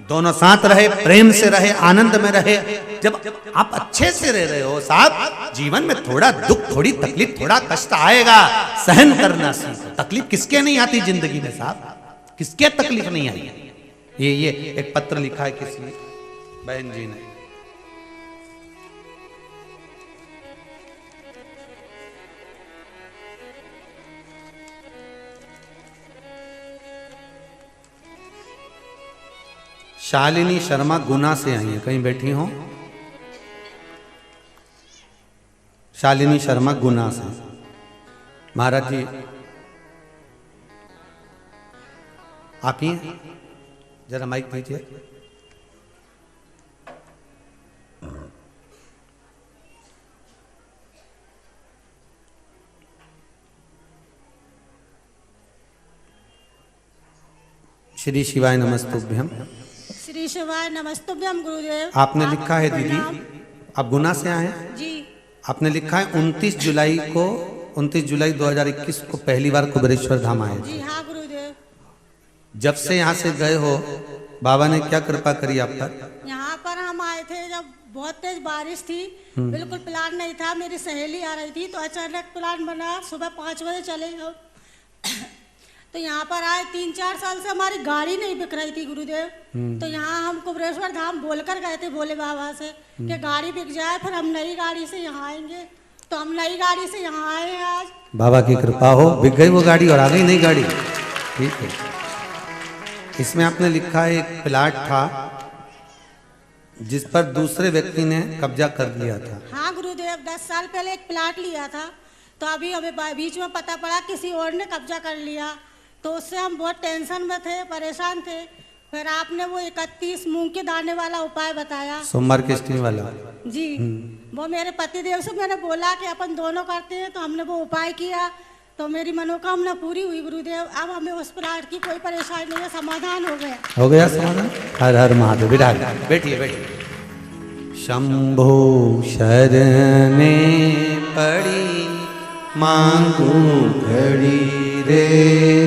दोनों साथ रहे, प्रेम से रहे, आनंद में रहे। जब आप अच्छे से रह रहे हो साहब, जीवन में थोड़ा दुख, थोड़ी तकलीफ, थोड़ा कष्ट आएगा, सहन करना सीखो। तकलीफ किसके नहीं आती जिंदगी में साहब? किसके तकलीफ नहीं आई? ये एक पत्र लिखा है किसी बहन जी ने। शालिनी शर्मा गुना से आई है, कहीं बैठी हो? शालिनी शर्मा गुना से। महाराज जी आप ही हैं? जरा माइक दीजिए। श्री शिवाय नमस्तुभ्यम। श्री शिवाय नमस्तुभ्यम गुरुदेव। आपने लिखा है दीदी, आप गुना से आए हैं जी। आपने लिखा है 29 जुलाई 2021 को पहली बार कुबेरेश्वर धाम आए। जी हाँ गुरुदेव। जब से यहाँ से गए हो बाबा ने क्या कृपा करी आप पर? यहाँ पर हम आए थे जब बहुत तेज बारिश थी, बिल्कुल प्लान नहीं था। मेरी सहेली आ रही थी तो अचानक प्लान बना, सुबह 5 बजे चले गए। तो यहाँ पर आए, 3-4 साल से हमारी गाड़ी नहीं बिक रही थी गुरुदेव। तो यहाँ हम कुबेरेश्वर धाम बोलकर गए थे भोले बाबा से कि गाड़ी बिक जाए फिर हम नई गाड़ी से यहाँ आएंगे। तो हम नई गाड़ी से यहाँ आए हैं आज। बाबा की कृपा हो, बिक गई वो गाड़ी और आ गई नई गाड़ी। ठीक है। इसमें आपने लिखा है एक प्लाट था जिस पर दूसरे व्यक्ति ने कब्जा कर लिया था। हाँ गुरुदेव, 10 साल पहले एक प्लाट लिया था, तो अभी हमें बीच में पता पड़ा किसी और ने कब्जा कर लिया। तो उससे हम बहुत टेंशन में थे, परेशान थे। फिर आपने वो 31 मूंग के दाने वाला उपाय बताया, सोमवार के स्टीम वाला जी। वो मेरे पतिदेव से मैंने बोला कि अपन दोनों करते हैं, तो हमने वो उपाय किया तो मेरी मनोकामना पूरी हुई गुरुदेव। अब हमें उस प्लाट की कोई परेशानी नहीं है, समाधान हो गया। हो गया समाधान। हर हर महादेव। बैठिए बैठिए। शंभो शरणे पड़ी मांगू घड़ी रे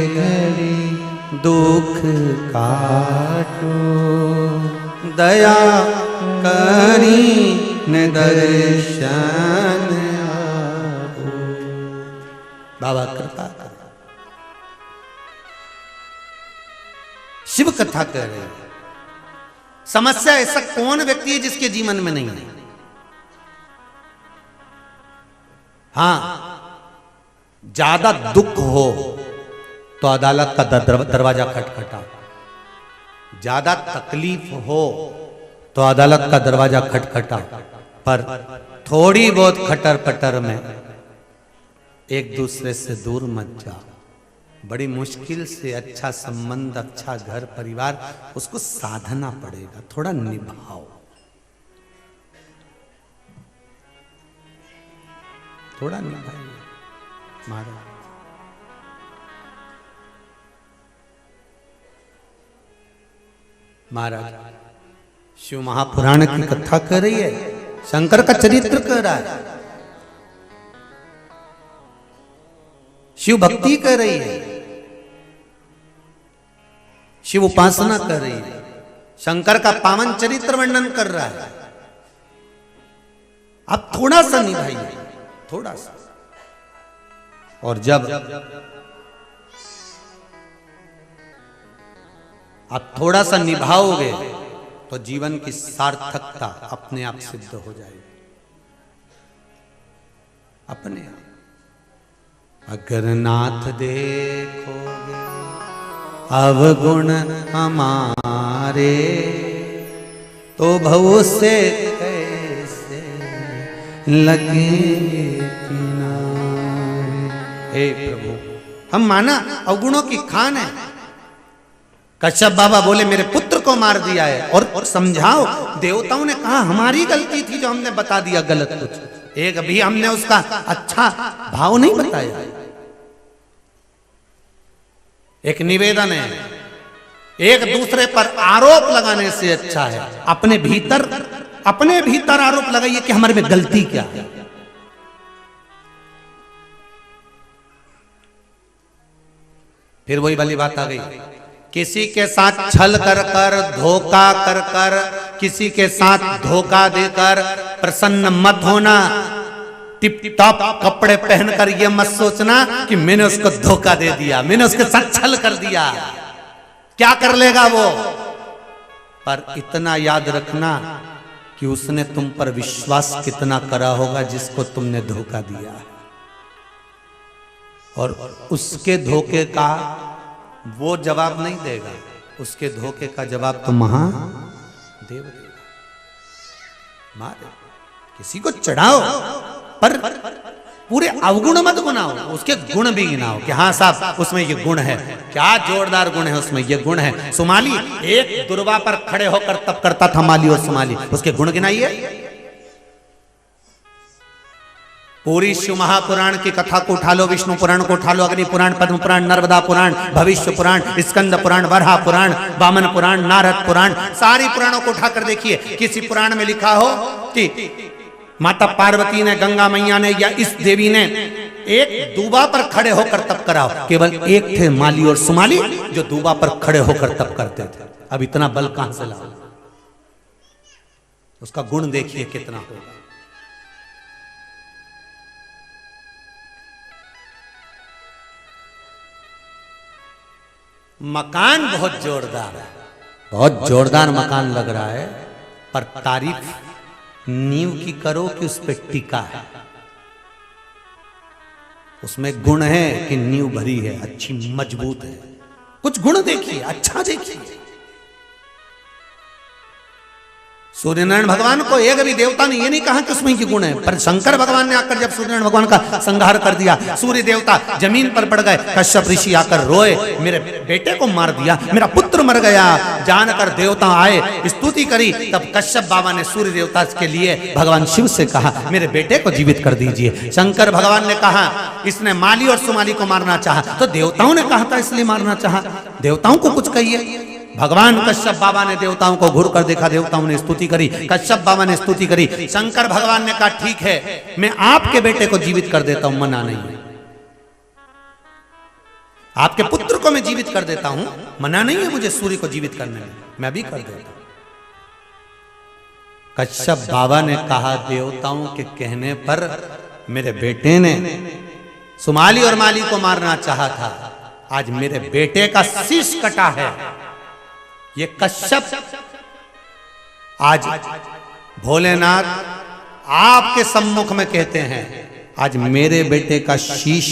घड़ी दुख काटो दया करी न दर्शन आपो। बाबा कृपा कर। शिव कथा कह रहे हैं। समस्या ऐसा कौन व्यक्ति है जिसके जीवन में नहीं है? हाँ, ज्यादा दुख हो तो अदालत का दरवाजा खटखटा, ज्यादा तकलीफ हो तो अदालत का दरवाजा खटखटा, पर थोड़ी बहुत खटर पटर में एक दूसरे से दूर मत जाओ। बड़ी मुश्किल से अच्छा संबंध, अच्छा घर परिवार, उसको साधना पड़ेगा, थोड़ा निभाओ, थोड़ा निभाइए। महाराज महाराज शिव महापुराण की कथा कर रही है, शंकर का चरित्र कर रहा है, शिव भक्ति कर रही है, शिव उपासना कर रही है, शंकर का पावन चरित्र वर्णन कर रहा है। आप थोड़ा सा निभाइए, थोड़ा सा। और जब आप थोड़ा सा निभाओगे तो जीवन की सार्थकता अपने आप सिद्ध हो जाएगी, अपने आप। अगर नाथ देखोगे अवगुण हमारे तो भव से कैसे लगेंगे किनारे। हे प्रभु, हम माना अवगुणों की खान है। कश्यप बाबा बोले मेरे पुत्र को मार दिया है, और समझाओ। देवताओं ने कहा हमारी गलती थी जो हमने बता दिया गलत कुछ, एक भी हमने उसका अच्छा भाव नहीं बताया। एक निवेदन है, एक दूसरे पर आरोप लगाने से अच्छा है अपने भीतर आरोप लगाइए कि हमारे में गलती क्या है। फिर वही वाली बात आ गई, किसी के साथ छल कर कर, धोखा कर कर, किसी के साथ धोखा देकर प्रसन्न मत होना। टिप टॉप कपड़े पहनकर ये मत सोचना कि मैंने उसको धोखा दे दिया, मैंने उसके साथ छल कर दिया। क्या कर लेगा वो? पर इतना याद रखना कि उसने तुम पर विश्वास कितना करा होगा जिसको तुमने धोखा दिया है, और उसके धोखे का वो जवाब नहीं देगा, उसके धोखे का जवाब तो महादेव देगा। मारे किसी को चढ़ाओ पर पूरे अवगुण मत गुनाओ, उसके गुण भी गिनाओ कि हाँ साहब उसमें ये गुण है, क्या जोरदार गुण है उसमें, ये गुण है। सुमाली एक दुर्वा पर खड़े होकर तप करता था, माली और सुमाली, उसके गुण गिनाइए। पूरी शिव महापुराण की कथा को उठा लो, विष्णु पुराण को उठा लो, अग्नि पुराण, पद्म पुराण, नर्मदा पुराण, भविष्य पुराण, स्कंद पुराण, वराह पुराण, वामन पुराण, नारद पुराण, सारी पुराणों को उठाकर देखिए, किसी पुराण में लिखा हो कि माता पार्वती ने, गंगा मैया ने या इस देवी ने एक दूबा पर खड़े होकर तप कराओ। केवल एक थे माली और सुमाली जो दूबा पर खड़े होकर तप करते थे। अब इतना बल कहां से लाओ? उसका गुण देखिए कितना होगा। मकान बहुत जोरदार है, बहुत जोरदार मकान लग रहा है, पर तारीफ नींव की करो कि उस पे टिका है। उसमें गुण है कि नींव भरी है, अच्छी मजबूत है। कुछ गुण देखिए, अच्छा देखिए। सूर्यनारायण भगवान को एक भी देवता ने ये नहीं कहा कि उसमें ये गुण है, पर शंकर भगवान ने आकर जब सूर्यनारायण भगवान का संहार कर दिया, सूर्य देवता जमीन पर पड़ गए, कश्यप ऋषि आकर रोए, मेरे बेटे को मार दिया, मेरा पुत्र मर गया। जानकर देवता आए, स्तुति करी, तब कश्यप बाबा ने सूर्य देवता के लिए भगवान शिव से कहा मेरे बेटे को जीवित कर दीजिए। शंकर भगवान ने कहा इसने माली और सुमाली को मारना चाहा, तो देवताओं ने कहा था इसलिए मारना चाहा, देवताओं को कुछ कहिए। भगवान कश्यप बाबा ने देवताओं को घूर कर देखा, देवताओं ने स्तुति करी, कश्यप बाबा ने स्तुति करी। शंकर भगवान ने कहा ठीक है, मैं आपके बेटे को जीवित कर देता हूं, मना नहीं है। आपके पुत्र को मैं जीवित कर देता हूं, मना नहीं है मुझे सूर्य को जीवित करने में, मैं भी कर देता हूं। कश्यप बाबा ने कहा देवताओं के कहने पर मेरे बेटे ने सुमाली और माली को मारना चाहा था, आज मेरे बेटे का शीश कटा है। ये कश्यप आज भोलेनाथ आपके सम्मुख में कहते हैं आज मेरे बेटे का शीश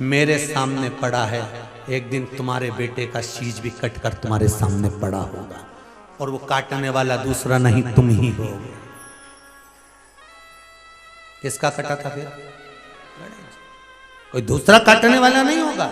मेरे सामने पड़ा है, एक दिन तुम्हारे बेटे का शीश भी कटकर तुम्हारे सामने पड़ा होगा, और वो काटने वाला दूसरा नहीं तुम ही होगे। किसका कटा था फिर? कोई दूसरा काटने वाला नहीं होगा।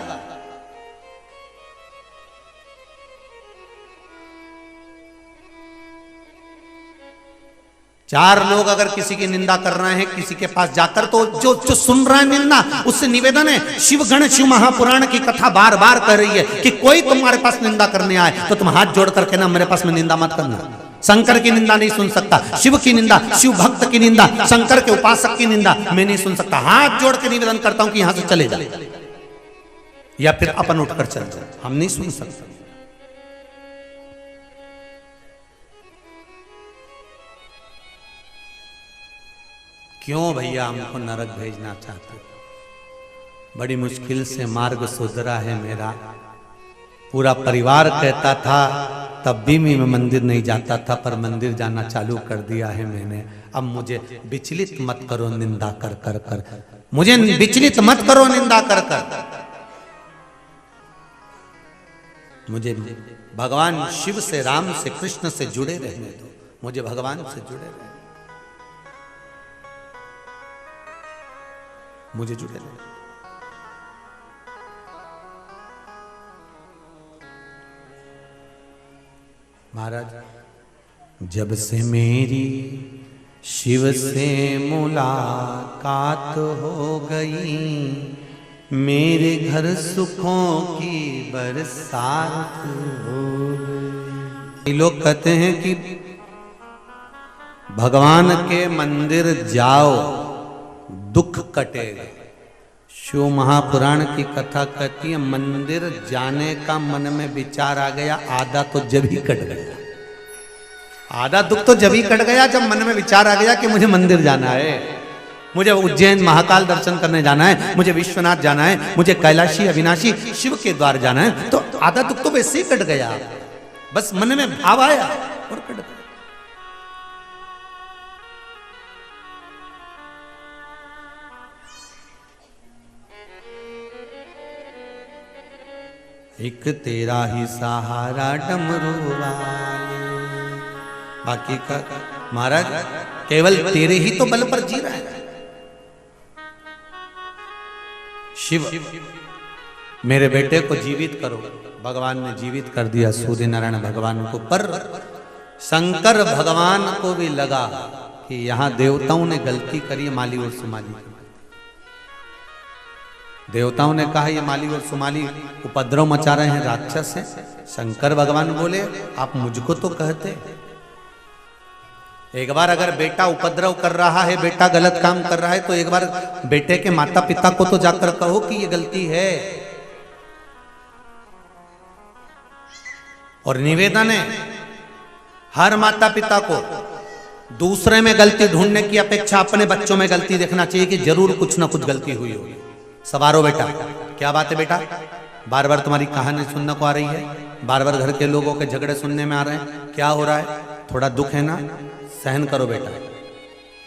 चार लोग अगर किसी की निंदा कर रहे हैं किसी के पास जाकर, तो जो सुन रहा है निंदा, उससे निवेदन है, शिवगण शिव महापुराण की कथा बार बार कह रही है कि कोई तुम्हारे पास निंदा करने आए तो तुम हाथ जोड़ करके ना मेरे पास में निंदा मत करना। शंकर की निंदा नहीं सुन सकता, शिव की निंदा, शिव भक्त की निंदा, शंकर के उपासक की निंदा मैं नहीं सुन सकता। हाथ जोड़ के निवेदन करता हूं कि यहां से चले जा, या फिर अपन उठकर चल जाए, हम नहीं सुन सकते। क्यों भैया हमको नरक भेजना चाहते? बड़ी मुश्किल से मार्ग सुधरा है मेरा। पूरा परिवार कहता था तब भी मैं मंदिर नहीं जाता था, पर मंदिर जाना चालू कर दिया है मैंने। अब मुझे विचलित मत करो निंदा कर कर कर, मुझे विचलित मत करो निंदा कर कर। मुझे भगवान शिव से, राम से, कृष्ण से जुड़े रहने दो, मुझे भगवान से जुड़े रहने, मुझे जुड़े रहने। महाराज जब से मेरी शिव से मुलाकात हो गई, मेरे घर सुखों की बरसात हो गई। लोग कहते हैं कि भगवान के मंदिर जाओ दुख कटेगा। शिव महापुराण की कथा कहती है मंदिर जाने का मन में विचार आ गया, आधा तो जब ही कट गया, आधा दुख तो जब ही कट गया जब मन में विचार आ गया कि मुझे मंदिर जाना है, मुझे उज्जैन महाकाल दर्शन करने जाना है, मुझे विश्वनाथ जाना है, मुझे कैलाशी अविनाशी शिव के द्वार जाना है, तो आधा दुख तो वैसे ही कट गया। बस मन में भाव आया, और कट गए। एक तेरा ही सहारा डमरू वाले, बाकी का महाराज केवल तेरे ही तो बल पर जी रहा है। शिव मेरे बेटे को जीवित करो, भगवान ने जीवित कर दिया सूर्य नारायण भगवान को। पर शंकर भगवान को भी लगा कि यहां देवताओं ने गलती करी, माली और सुमाली। देवताओं ने कहा ये माली और सुमाली उपद्रव मचा रहे हैं, राक्षस हैं। शंकर भगवान बोले आप मुझको तो कहते। एक बार अगर बेटा उपद्रव कर रहा है, बेटा गलत काम कर रहा है, तो एक बार बेटे के माता पिता को तो जाकर कहो कि ये गलती है। और निवेदन है हर माता पिता को दूसरे में गलती ढूंढने की अपेक्षा अपने बच्चों में गलती देखना चाहिए कि जरूर कुछ ना कुछ गलती हुई होगी। सवारो बेटा, क्या बात है बेटा, बार बार तुम्हारी कहानी सुनने को आ रही है, बार बार घर के लोगों के झगड़े सुनने में आ रहे हैं, क्या हो रहा है? थोड़ा दुख है ना, सहन करो बेटा,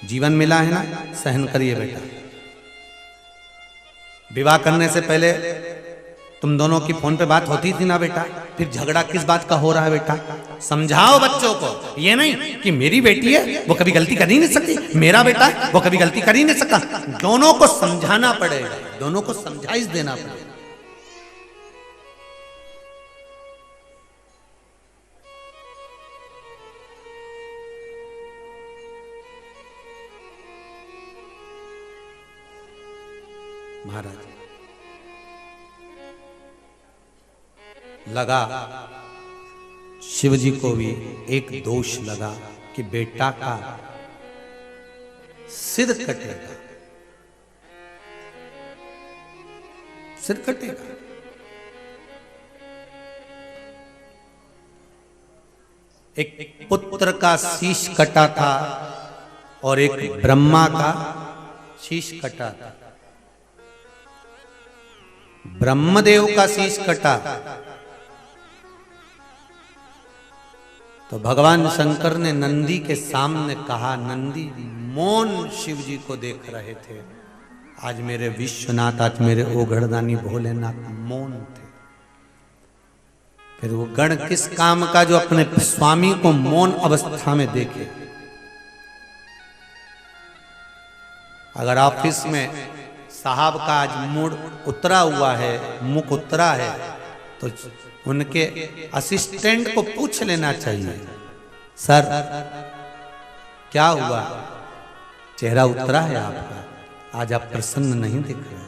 जीवन मिला है ना, सहन करिए बेटा। विवाह करने से पहले तुम दोनों की फोन पे बात होती थी ना बेटा, फिर झगड़ा किस बात का हो रहा है बेटा? समझाओ बच्चों को, ये नहीं कि मेरी बेटी है वो कभी गलती कर ही नहीं सकती, मेरा बेटा है वो कभी गलती कर ही नहीं सकता। दोनों को समझाना पड़ेगा, दोनों को समझाइश देना पड़ेगा। महाराज लगा शिव जी को भी एक दोष लगा कि बेटा का सिर कटेगा, सिर कटेगा। एक पुत्र का शीश कटा था और एक ब्रह्मा का शीश कटा था। ब्रह्मदेव का शीश कटा तो भगवान शंकर ने नंदी के सामने कहा, नंदी मौन शिव जी को देख रहे थे, आज मेरे विश्वनाथ, आज मेरे ओघड़दानी भोलेनाथ मौन थे। फिर वो गण किस काम का जो अपने स्वामी को मौन अवस्था में देखे। अगर ऑफिस में साहब का आज मूड उतरा हुआ है, मुख उतरा है, तो उनके असिस्टेंट को पूछ लेना चाहिए, सर क्या हुआ, चेहरा उतरा है आपका, आज आप प्रसन्न नहीं दिख रहे,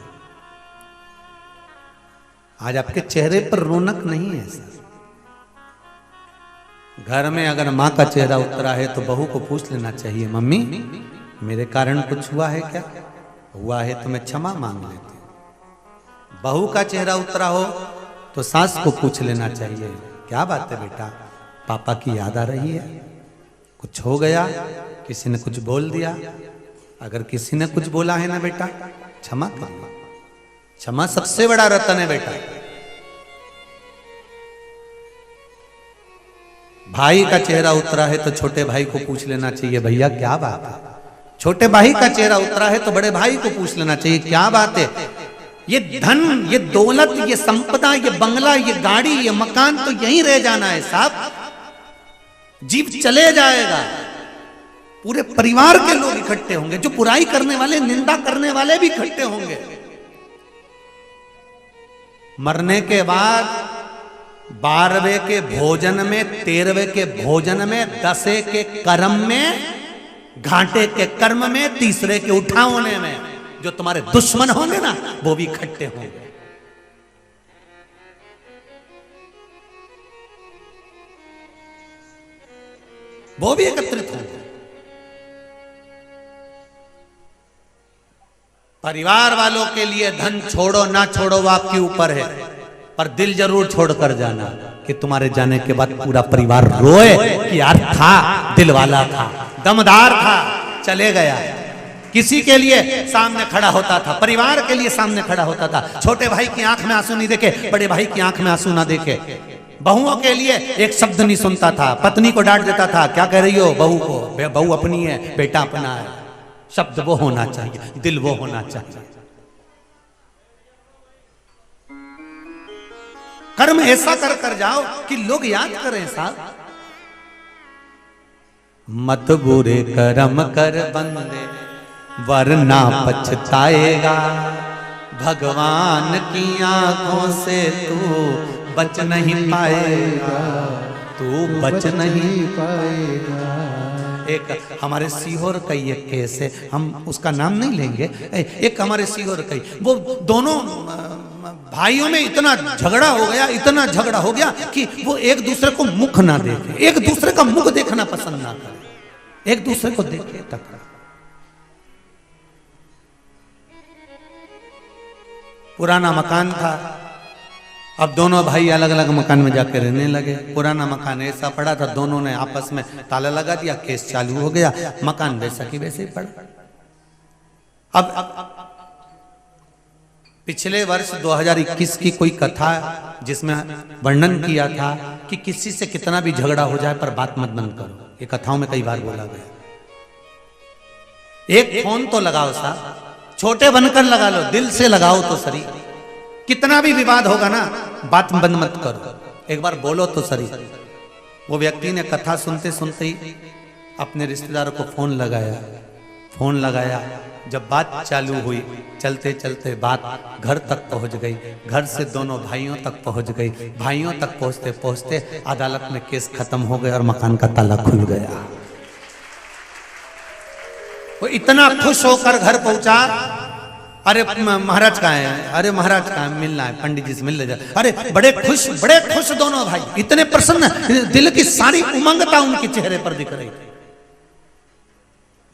आज आपके चेहरे पर रौनक नहीं है सर। घर में अगर माँ का चेहरा उतरा है तो बहू को पूछ लेना चाहिए, मम्मी मेरे कारण कुछ हुआ है क्या, हुआ है तो मैं क्षमा मांग लेती हूं। बहू का चेहरा उतरा हो तो सास को पूछ लेना चाहिए, क्या बात है बेटा, पापा की याद आ रही है, कुछ हो गया, किसी ने कुछ बोल दिया, अगर किसी ने कुछ बोला है ना बेटा क्षमा कर लो, क्षमा सबसे बड़ा रतन है बेटा। भाई का चेहरा उतरा है तो छोटे भाई को पूछ लेना चाहिए, भैया क्या बात है। छोटे भाई का चेहरा उतरा है तो बड़े भाई को पूछ लेना चाहिए, क्या बात है। ये धन, ये दौलत, ये संपदा, ये बंगला, ये गाड़ी, ये मकान तो यहीं रह जाना है साहब, जीव चले जाएगा। पूरे परिवार के लोग इकट्ठे होंगे, जो बुराई करने वाले, निंदा करने वाले भी इकट्ठे होंगे। मरने के बाद 12वें के भोजन में, 13वें के भोजन में, 10वें के कर्म में, घाटे के कर्म में, तीसरे के उठाने में, जो तुम्हारे दुश्मन होंगे ना वो भी इकट्ठे होंगे। वो भी एकत्रित होंगे। परिवार वालों के लिए धन छोड़ो ना छोड़ो वो आपके ऊपर है, पर दिल जरूर छोड़कर जाना कि तुम्हारे जाने के बाद पूरा परिवार रोए कि यार था, दिल वाला था, दमदार था, चले गया। किसी के लिए सामने खड़ा होता था, परिवार के लिए सामने खड़ा होता था। छोटे भाई की आंख में आंसू नहीं देखे, बड़े भाई की आंख में आंसू ना देखे। बहुओं के लिए एक शब्द नहीं सुनता था, पत्नी को डांट देता था, क्या कह रही हो बहू को, बहू अपनी है, बेटा अपना है। शब्द वो होना चाहिए, दिल वो होना चाहिए। कर्म ऐसा कर कर जाओ कि लोग याद करें साहब। मत बुरे कर्म कर बंदे वरना पछताएगा, भगवान की आंखों से तू बच नहीं पाएगा, तू बच नहीं पाएगा। एक हमारे सीहोर का ये केस है, हम उसका नाम नहीं लेंगे। एक हमारे सीहोर का, वो दोनों भाइयों में इतना झगड़ा हो गया, इतना झगड़ा हो गया कि वो एक दूसरे को मुख ना देखे, एक दूसरे का मुख देखना पसंद ना करे, एक दूसरे को देखे तक। पुराना मकान था, अब दोनों भाई अलग अलग मकान में जाकर रहने लगे। पुराना मकान ऐसा पड़ा था, दोनों ने आपस में ताला लगा दिया, केस चालू हो गया, मकान वैसा की वैसे ही पड़ा। अब पिछले वर्ष 2021 की कोई कथा जिसमें वर्णन किया था कि किसी से कितना भी झगड़ा हो जाए पर बात मत बंद करो, ये कथाओं में कई बार बोला गया। एक फोन तो लगाओ साहब, छोटे बनकर लगा लो, दिल से लगाओ तो सही। कितना भी विवाद होगा ना, बात बंद मत करो, एक बार बोलो तो सही। वो व्यक्ति ने कथा सुनते सुनते ही अपने रिश्तेदारों को फोन लगाया। जब बात चालू हुई, चलते चलते बात घर तक पहुंच गई, घर से दोनों भाइयों तक पहुंच गई, भाइयों तक पहुंचते पहुंचते अदालत में केस खत्म हो गया और मकान का ताला खुल गया। वो इतना खुश होकर घर पहुंचा, अरे महाराज कहाँ है, अरे महाराज कहाँ है, मिलना है, पंडित जी से मिल ले। अरे बड़े खुश दोनों भाई, इतने प्रसन्न, दिल की सारी उमंगता उनके चेहरे पर दिख रही थी।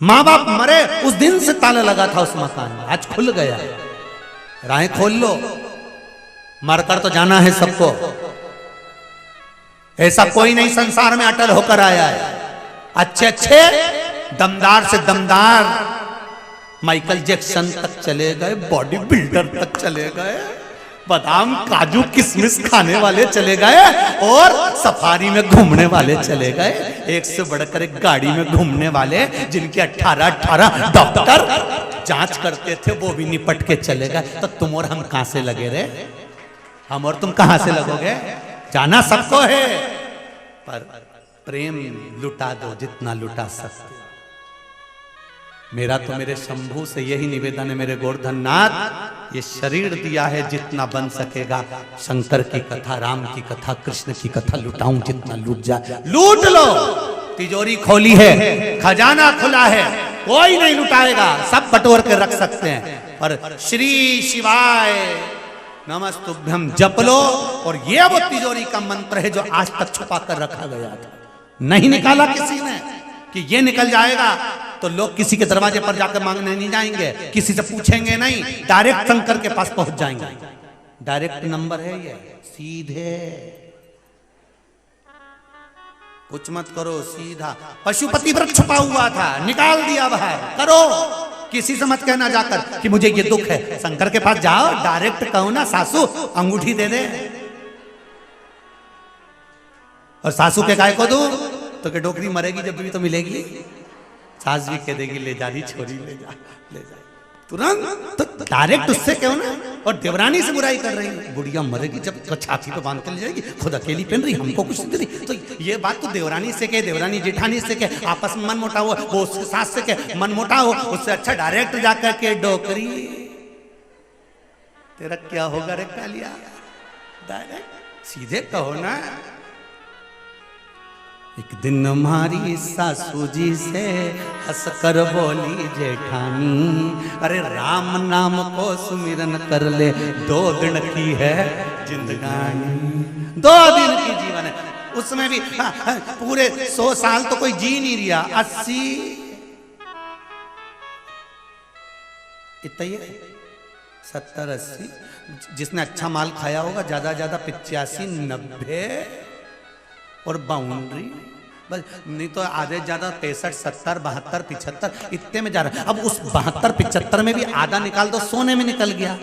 माँ बाप मरे उस दिन से ताला लगा था उस मकान में, आज खुल गया। राहें खोल लो, मरकर तो जाना है सबको, ऐसा कोई नहीं संसार में अटल होकर आया है। अच्छे दमदार से दमदार माइकल जैक्सन तक चले गए, बॉडी बिल्डर तक चले गए, बादाम काजू किशमिश खाने वाले चले गए, और सफारी में घूमने वाले चले गए, एक से बढ़कर एक गाड़ी में घूमने वाले, जिनके 18 डॉक्टर जांच करते थे वो भी निपट के चले गए। तो तुम और हम कहां से लगे रे, हम और तुम कहां से लगोगे? जाना सबको है, पर प्रेम लुटा दो जितना लुटा सकते। मेरा तो मेरे शंभू से यही निवेदन है, मेरे गोवर्धन नाथ, ये शरीर दिया है जितना बन सकेगा, शंकर की कथा, राम की कथा, कृष्ण की कथा लुटाऊं जितना लूट जाए, लूट लो। तिजोरी खोली है, खजाना खुला है, कोई नहीं लुटाएगा, सब बटोर के रख सकते हैं। और श्री शिवाय नमस्तुभ्यम जप लो, और ये वो तिजोरी का मंत्र है जो आज तक छुपा कर रखा गया था, नहीं निकाला किसी ने कि ये निकल जाएगा तो लोग किसी के दरवाजे पर जाकर मांगने नहीं जाएंगे, किसी से पूछेंगे नहीं, डायरेक्ट शंकर के पास पहुंच जाएंगे। डायरेक्ट नंबर है ये, सीधे, कुछ मत करो, सीधा। पशुपति व्रत छुपा हुआ था, निकाल दिया बाहर, करो। किसी से मत कहना जाकर कि मुझे ये दुख है, शंकर के पास जाओ, डायरेक्ट कहो ना, सासू अंगूठी दे दे, और सासू के काय को दूं तो के डोकरी मरेगी जब भी तो मिलेगी, सास भी कह देगी ले जा रही छोरी, ले जा तुरंत। तो डायरेक्ट उससे कहो ना। और देवरानी से बुराई कर रही है, बुढ़िया मरेगी जब तो छाती पे बांध के ले जाएगी, खुद अकेली पहन रही, हमको कुछ दे रही। तो ये बात तो देवरानी से कहे, देवरानी जेठानी से कहे, आपस में मन मोटा हो, वो उसके सास से कहे मन मोटा हो, उससे अच्छा डायरेक्ट जाकर के डोकरी तेरा क्या होगा रे कालिया, डायरेक्ट सीधे कहो ना। एक दिन हमारी सासू जी से हंसकर बोली जेठानी, अरे राम नाम को सुमिरन कर ले, 2 दिन की है जिंदगानी, 2 दिन की जीवन है, उसमें भी पूरे 100 साल तो कोई जी नहीं रिया, 80 इतना 70 80, जिसने अच्छा माल खाया होगा ज्यादा ज्यादा 85 90 और बाउंड्री बस, नहीं तो आधे ज्यादा 65 70 72 75 इतने में जा रहा है। अब उस 72 75 में भी आधा निकाल दो, सोने में निकल गया,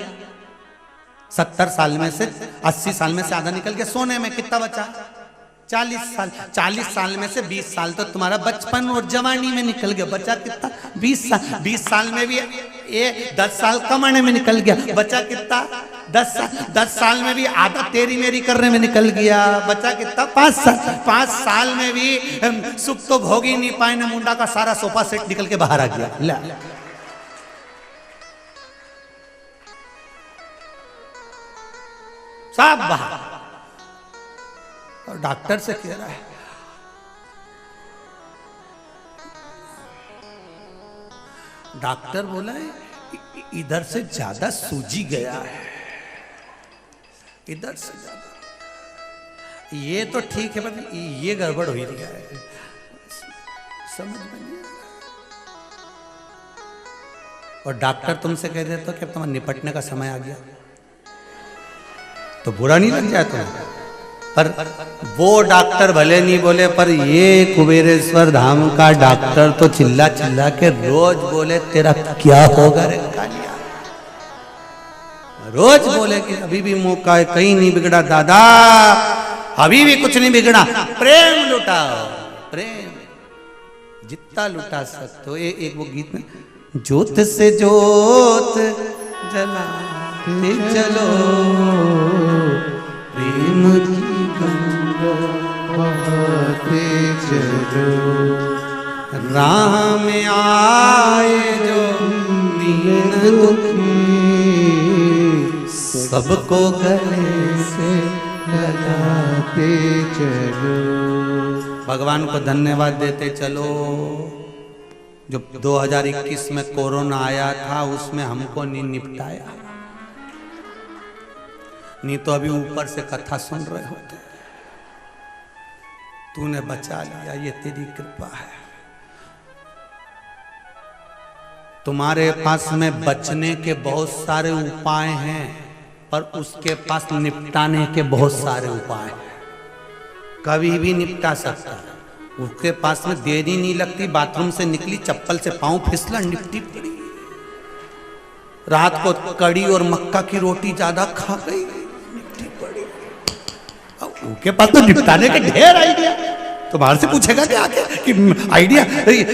70 साल में से 80 साल में से आधा निकल गया सोने में, कितना बचा? 40 साल। 40 साल में से 20 साल तो तुम्हारा बचपन और जवानी में निकल गया, बचा कितना? 20 साल। 20 साल में भी ये 10 साल कमाने में निकल गया, बचा कितना? 10 साल। 10 साल में भी आधा तेरी मेरी करने में निकल गया, बचा कितना? 5 साल। 5 साल में भी सुख तो भोग ही नहीं पाए ना, मुंडा का सारा सोफा सेट निकल के बाहर आ गया। ला सब बाहर। और डॉक्टर से कह रहा है, डॉक्टर बोला है इधर से ज्यादा सूजी गया है, इधर से ज्यादा। ये तो ठीक है पर ये गड़बड़ हो ही रही है, समझ में नहीं आ रहा। और डॉक्टर तुमसे कह देता कि अब तुम्हारा निपटने का समय आ गया, तो बुरा नहीं लग जाए तुम्हें। पर वो डॉक्टर भले नहीं बोले, पर ये कुबेरेश्वर धाम का डॉक्टर तो चिल्ला चिल्ला के रोज बोले तेरा क्या होगा रे कालिया। रोज बोले कि अभी भी मौका है, कहीं नहीं बिगड़ा दादा, अभी भी कुछ नहीं बिगड़ा, प्रेम लुटाओ, प्रेम जितना लुटा सकते हो। एक वो गीत में, जोत से जोत जलाते चलो, प्रेम की गंगा बहाते चलो, राह में आए जो दीन दुखी, सबको गले से लगाते चलो। भगवान को धन्यवाद देते चलो, जो 2021 में कोरोना आया था उसमें हमको नहीं निपटाया, नहीं तो अभी ऊपर से कथा सुन रहे होते। तूने बचा लिया, ये तेरी कृपा है। तुम्हारे पास में बचने के बहुत सारे उपाय हैं, पर उसके पास निपटाने के बहुत सारे उपाय हैं। कभी भी निपटा सकता है, उसके पास में देरी नहीं लगती। बाथरूम से निकली, चप्पल से पांव फिसला, निपटी पड़ी। रात को कड़ी और मक्का की रोटी ज्यादा खा गई, निपटी पड़ी। उनके पास तो निपटाने के ढेर आइडिया। तुम्हारे से पूछेगा क्या आके कि आइडिया,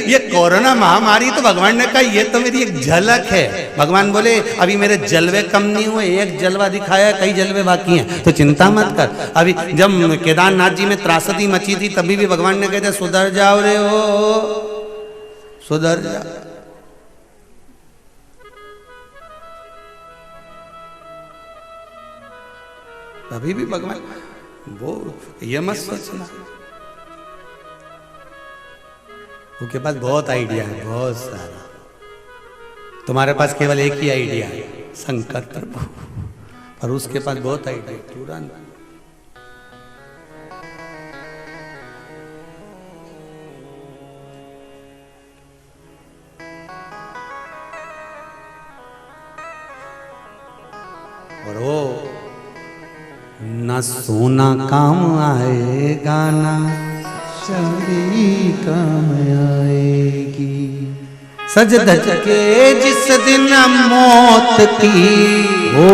ये कोरोना महामारी तो भगवान ने कहा ये तो मेरी एक झलक है। भगवान बोले अभी मेरे जलवे कम नहीं हुए, एक जलवा दिखाया, कई जलवे बाकी हैं, तो चिंता मत कर। अभी जब केदारनाथ जी में त्रासदी मची थी तभी भी भगवान ने कहते सुधर जाओ रे, ओ सुधर जाओ। अभी भी भगवान वो ये मत सोचना, उनके पास बहुत आइडिया है, बहुत सारा। तुम्हारे पास केवल एक ही आइडिया है, शंकर प्रभु, पर उसके पास बहुत आइडिया तुरंत। और वो न सोना काम आएगा, ना चांदी काम आएगी, सज धज के जिस दिन मौत की, ओ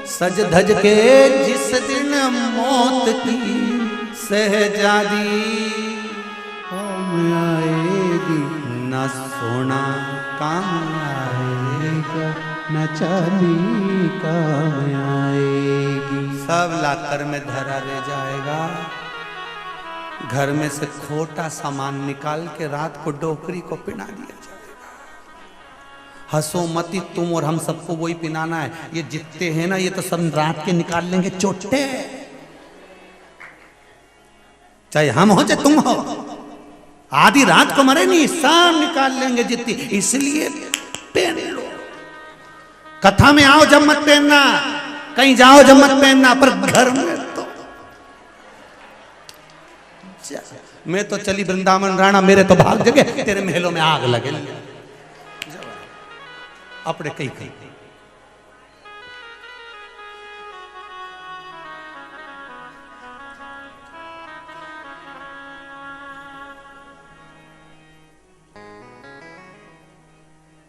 सज धज के जिस दिन मौत की, सहजादी काम आएगी, न सोना काम आएगा, न चांदी काम आएगी, सब लाकर में धरा रह जाएगा। घर में से खोटा सामान निकाल के रात को डोकरी को पिना दिया जाएगा। हंसो मती, तुम और हम सबको वही पिनाना है। ये जितने हैं ना, ये तो सब रात के निकाल लेंगे चोटे, चाहे हम हो चाहे तुम हो, आधी रात को मरे नहीं, सब निकाल लेंगे जितनी। इसलिए पहन लो। कथा में आओ जब मत पहनना, कहीं जाओ जब मत पहनना, पर घर में तो मैं तो चली वृंदावन राणा, मेरे तो भाग जगे, तेरे महलों में आग लगे अपने कहीं कहीं।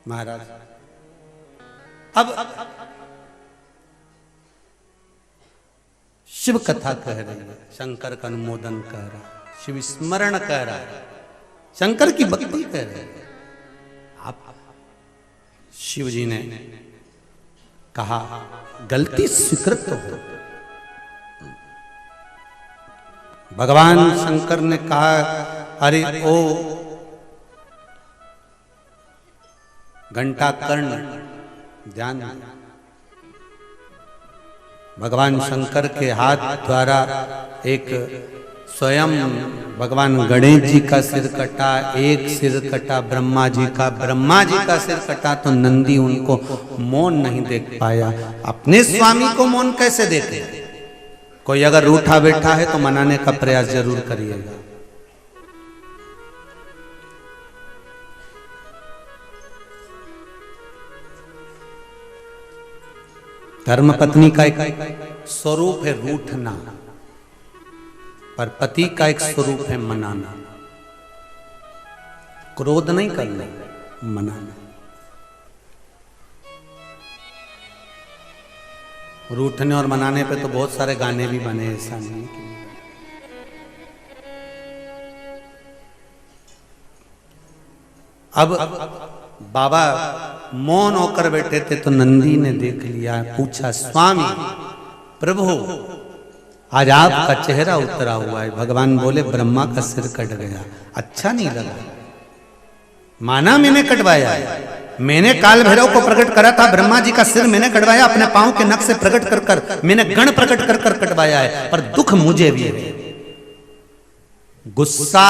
महाराज अब शिव कथा कह रही है, शंकर का अनुमोदन कह रहा है, शिव स्मरण कह रहा है, शंकर की भक्ति कह रहे हैं। आप शिव जी ने कहा गलती स्वीकृत हो। भगवान शंकर ने कहा अरे ओ घंटा कर्ण ध्यान। भगवान शंकर के हाथ द्वारा एक स्वयं भगवान गणेश जी का सिर कटा, एक सिर कटा ब्रह्मा जी का सिर कटा तो नंदी उनको मौन नहीं देख पाया। अपने स्वामी को मौन कैसे देखे? कोई अगर रूठा बैठा है तो मनाने का प्रयास जरूर करिएगा। धर्म पत्नी का एक स्वरूप है रूठना, पर पति का एक स्वरूप है मनाना। क्रोध नहीं करना, मनाना। रूठने और मनाने पे तो बहुत सारे गाने भी बने, ऐसा नहीं कि अब बाबा मौन होकर बैठे थे तो नंदी ने देख लिया, पूछा स्वामी प्रभु आज आपका चेहरा उतरा हुआ है। भगवान बोले ब्रह्मा का सिर कट गया, अच्छा नहीं लगा। माना मैंने कटवाया है, मैंने काल भैरव को प्रकट करा था, ब्रह्मा जी का सिर मैंने कटवाया, अपने पांव के नख से प्रकट कर कर मैंने गण प्रकट कर कर कटवाया है, पर दुख मुझे भी है। गुस्सा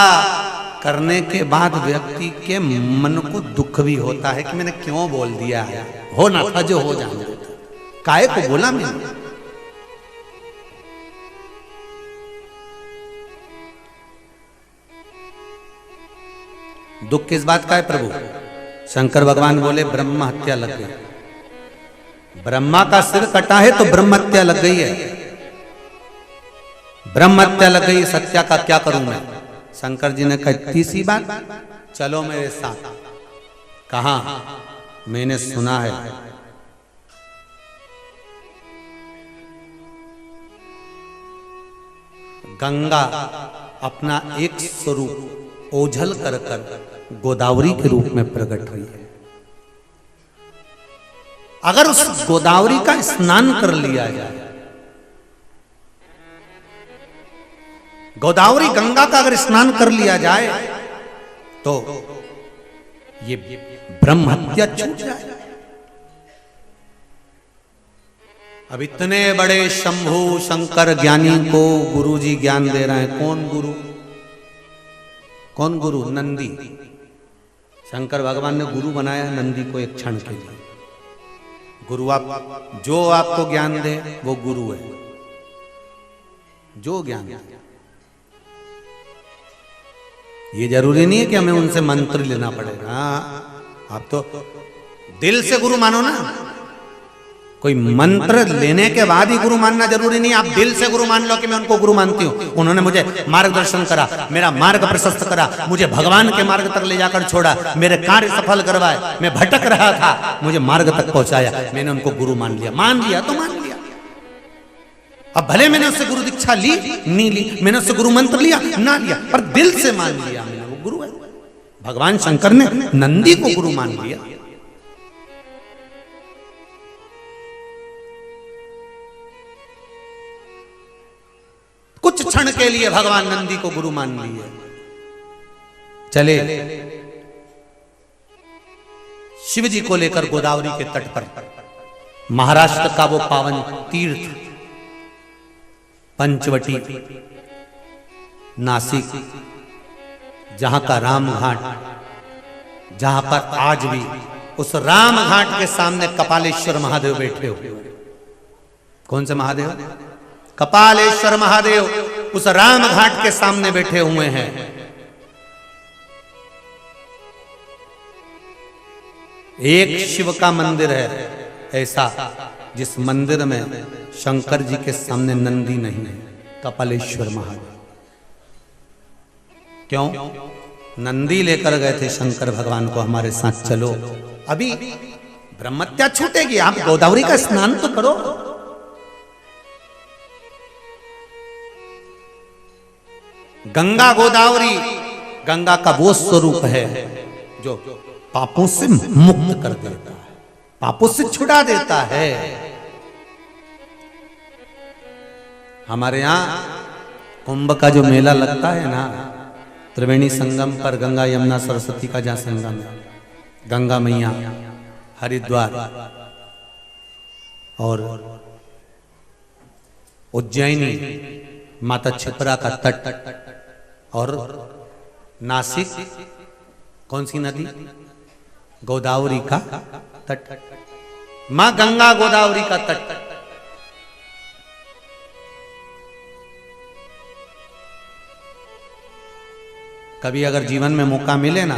करने के बाद व्यक्ति के मन को दुख भी होता है कि मैंने क्यों बोल दिया है, होना था जो हो जाने था, काहे को बोला मैंने। दुख किस बात का है प्रभु? शंकर भगवान बोले ब्रह्म हत्या लग गई। ब्रह्मा का सिर कटा है तो ब्रह्म हत्या लग गई है, ब्रह्म हत्या लग गई, सत्या का क्या करूं मैं? शंकर जी ने कहा तीसरी बात, चलो मेरे साथ। कहा? मैंने सुना है गंगा अपना एक स्वरूप ओझल कर कर गोदावरी के रूप में प्रकट हुई है। अगर उस गोदावरी का स्नान कर लिया जाए, गोदावरी गंगा का अगर स्नान कर लिया जाए तो ये ब्रह्म हत्या छूट जाए। अब इतने बड़े शंभु शंकर ज्ञानी को गुरु जी ज्ञान दे रहे हैं। कौन गुरु? कौन गुरु? नंदी। शंकर भगवान ने गुरु बनाया नंदी को एक क्षण के लिए। गुरु आप जो आपको ज्ञान दे वो गुरु है, जो ज्ञान दे। ये जरूरी नहीं है कि हमें उनसे मंत्र लेना पड़ेगा। आप तो दिल से गुरु मानो ना, कोई मंत्र लेने के बाद ही गुरु मानना जरूरी नहीं। आप दिल से गुरु मान लो कि मैं उनको गुरु मानती हूँ, उन्होंने मुझे मार्गदर्शन करा, मेरा मार्ग प्रशस्त करा, मुझे भगवान के मार्ग तक ले जाकर छोड़ा, मेरे कार्य सफल करवाए, मैं भटक रहा था, मुझे मार्ग तक पहुंचाया, मैंने उनको गुरु मान लिया। मान लिया तो मान लिया। अब भले मैंने उससे गुरु दीक्षा ली नहीं ली, मैंने उससे गुरु मंत्र लिया ना लिया, पर दिल से मान लिया मैंने, वो गुरु है। भगवान शंकर ने नंदी को गुरु मान लिया। कुछ क्षण के लिए भगवान नंदी को गुरु मान लिए। चले शिव जी को लेकर गोदावरी के तट पर, महाराष्ट्र का वो पावन तीर्थ पंचवटी नासिक, जहां का राम घाट, जहां पर आज भी उस राम घाट के सामने कपालेश्वर महादेव बैठे हुए। कौन से महादेव? कपालेश्वर महादेव उस राम घाट के सामने बैठे हुए हैं। एक शिव का मंदिर है ऐसा जिस मंदिर में शंकर जी के सामने नंदी नहीं है, कपालेश्वर महादेव। क्यों? नंदी लेकर गए थे शंकर भगवान को, हमारे साथ चलो। अभी ब्रह्मत्या छूटेगी। आप गोदावरी का स्नान तो करो। गंगा गोदावरी, गंगा का वो स्वरूप है जो पापों से मुक्त कर देता है, पापों से छुड़ा देता है। हमारे यहां कुंभ का जो मेला लगता है ना, त्रिवेणी संगम पर गंगा यमुना सरस्वती का जहां संगम है, गंगा मैया, हरिद्वार और उज्जैनी, माता क्षिप्रा का तट और नासिक कौन सी नदी, गोदावरी का तट, मां गंगा गोदावरी का तट। कभी अगर जीवन में मौका मिले ना,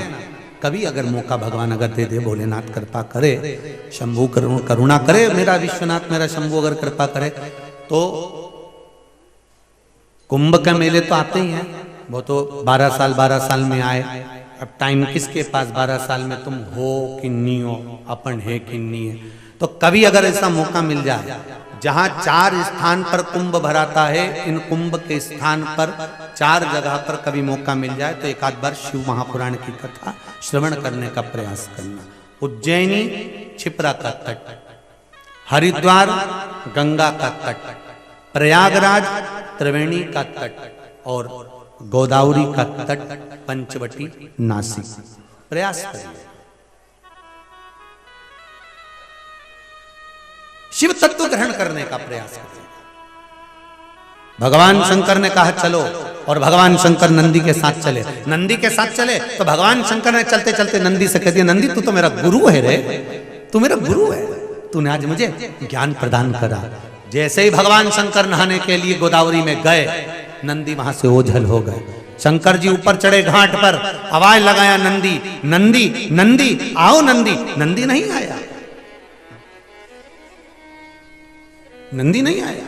कभी अगर मौका भगवान अगर दे दे, भोलेनाथ कृपा करे, शंभू करुणा करे, मेरा विश्वनाथ मेरा शंभू अगर कृपा करे, तो कुंभ के मेले तो आते ही हैं। वो तो 12 साल में आए। अब टाइम किसके पास, 12 साल में तुम हो कि नहीं हो, अपन है कि नहीं है। तो कभी अगर ऐसा मौका मिल जाए जहां 4 स्थान पर कुंभ भराता है, इन कुंभ के स्थान पर 4 जगह पर कभी मौका मिल जाए तो एक आध बार शिव महापुराण की कथा श्रवण करने का प्रयास करना। उज्जैनी क्षिप्रा का तट, हरिद्वार गंगा का तट, प्रयागराज त्रिवेणी का तट और गोदावरी का तट पंचवटी नासिक। प्रयास करिए। शिव तत्व ग्रहण करने का प्रयास करिए। भगवान शंकर ने कहा चलो, और भगवान शंकर नंदी के साथ चले। नंदी के साथ चले तो भगवान शंकर ने चलते चलते नंदी से कह दिया, नंदी तू तो मेरा गुरु है रे, तू मेरा गुरु है, तूने आज मुझे ज्ञान प्रदान करा। जैसे ही भगवान शंकर नहाने के लिए गोदावरी में गए, नंदी वहां से ओझल हो गए। शंकर जी ऊपर चढ़े घाट पर, आवाज लगाया नंदी नंदी नंदी आओ नंदी। नंदी नहीं आया, नंदी नहीं आया।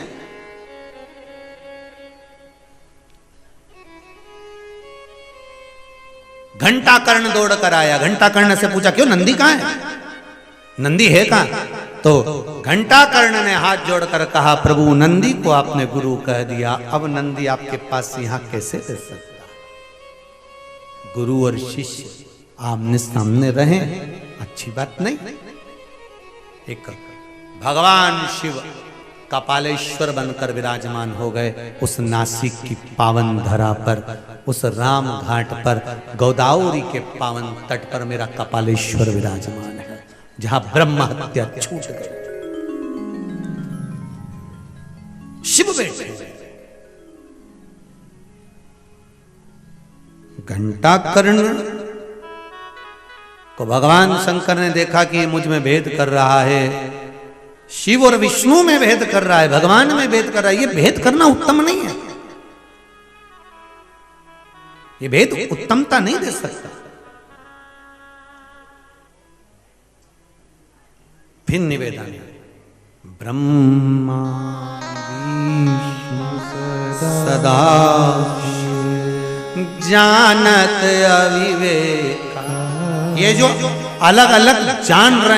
घंटा कर्ण दौड़ कर आया। घंटा कर्ण से पूछा क्यों नंदी कहां है, नंदी है कहां? तो घंटा कर्ण ने हाथ जोड़कर कहा, प्रभु नंदी को आपने गुरु कह दिया, अब नंदी आपके पास यहां कैसे रह सकता? गुरु और शिष्य आमने सामने रहे, अच्छी बात नहीं। एक भगवान शिव कपालेश्वर बनकर विराजमान हो गए उस नासिक की पावन धरा पर, उस राम घाट पर, गोदावरी के पावन तट पर मेरा कपालेश्वर विराजमान है, जहां ब्रह्म हत्या छूट गई। शिव बैठे। घंटा कर्ण को भगवान शंकर ने देखा कि मुझ में भेद कर रहा है, शिव और विष्णु में भेद कर रहा है, भगवान में भेद कर रहा है। ये भेद करना उत्तम नहीं है, ये भेद उत्तमता नहीं दे सकता। फिर निवेदन, ब्रह्मा विष्णु सदा जानत अविवेका। ये जो अलग अलग जान रहे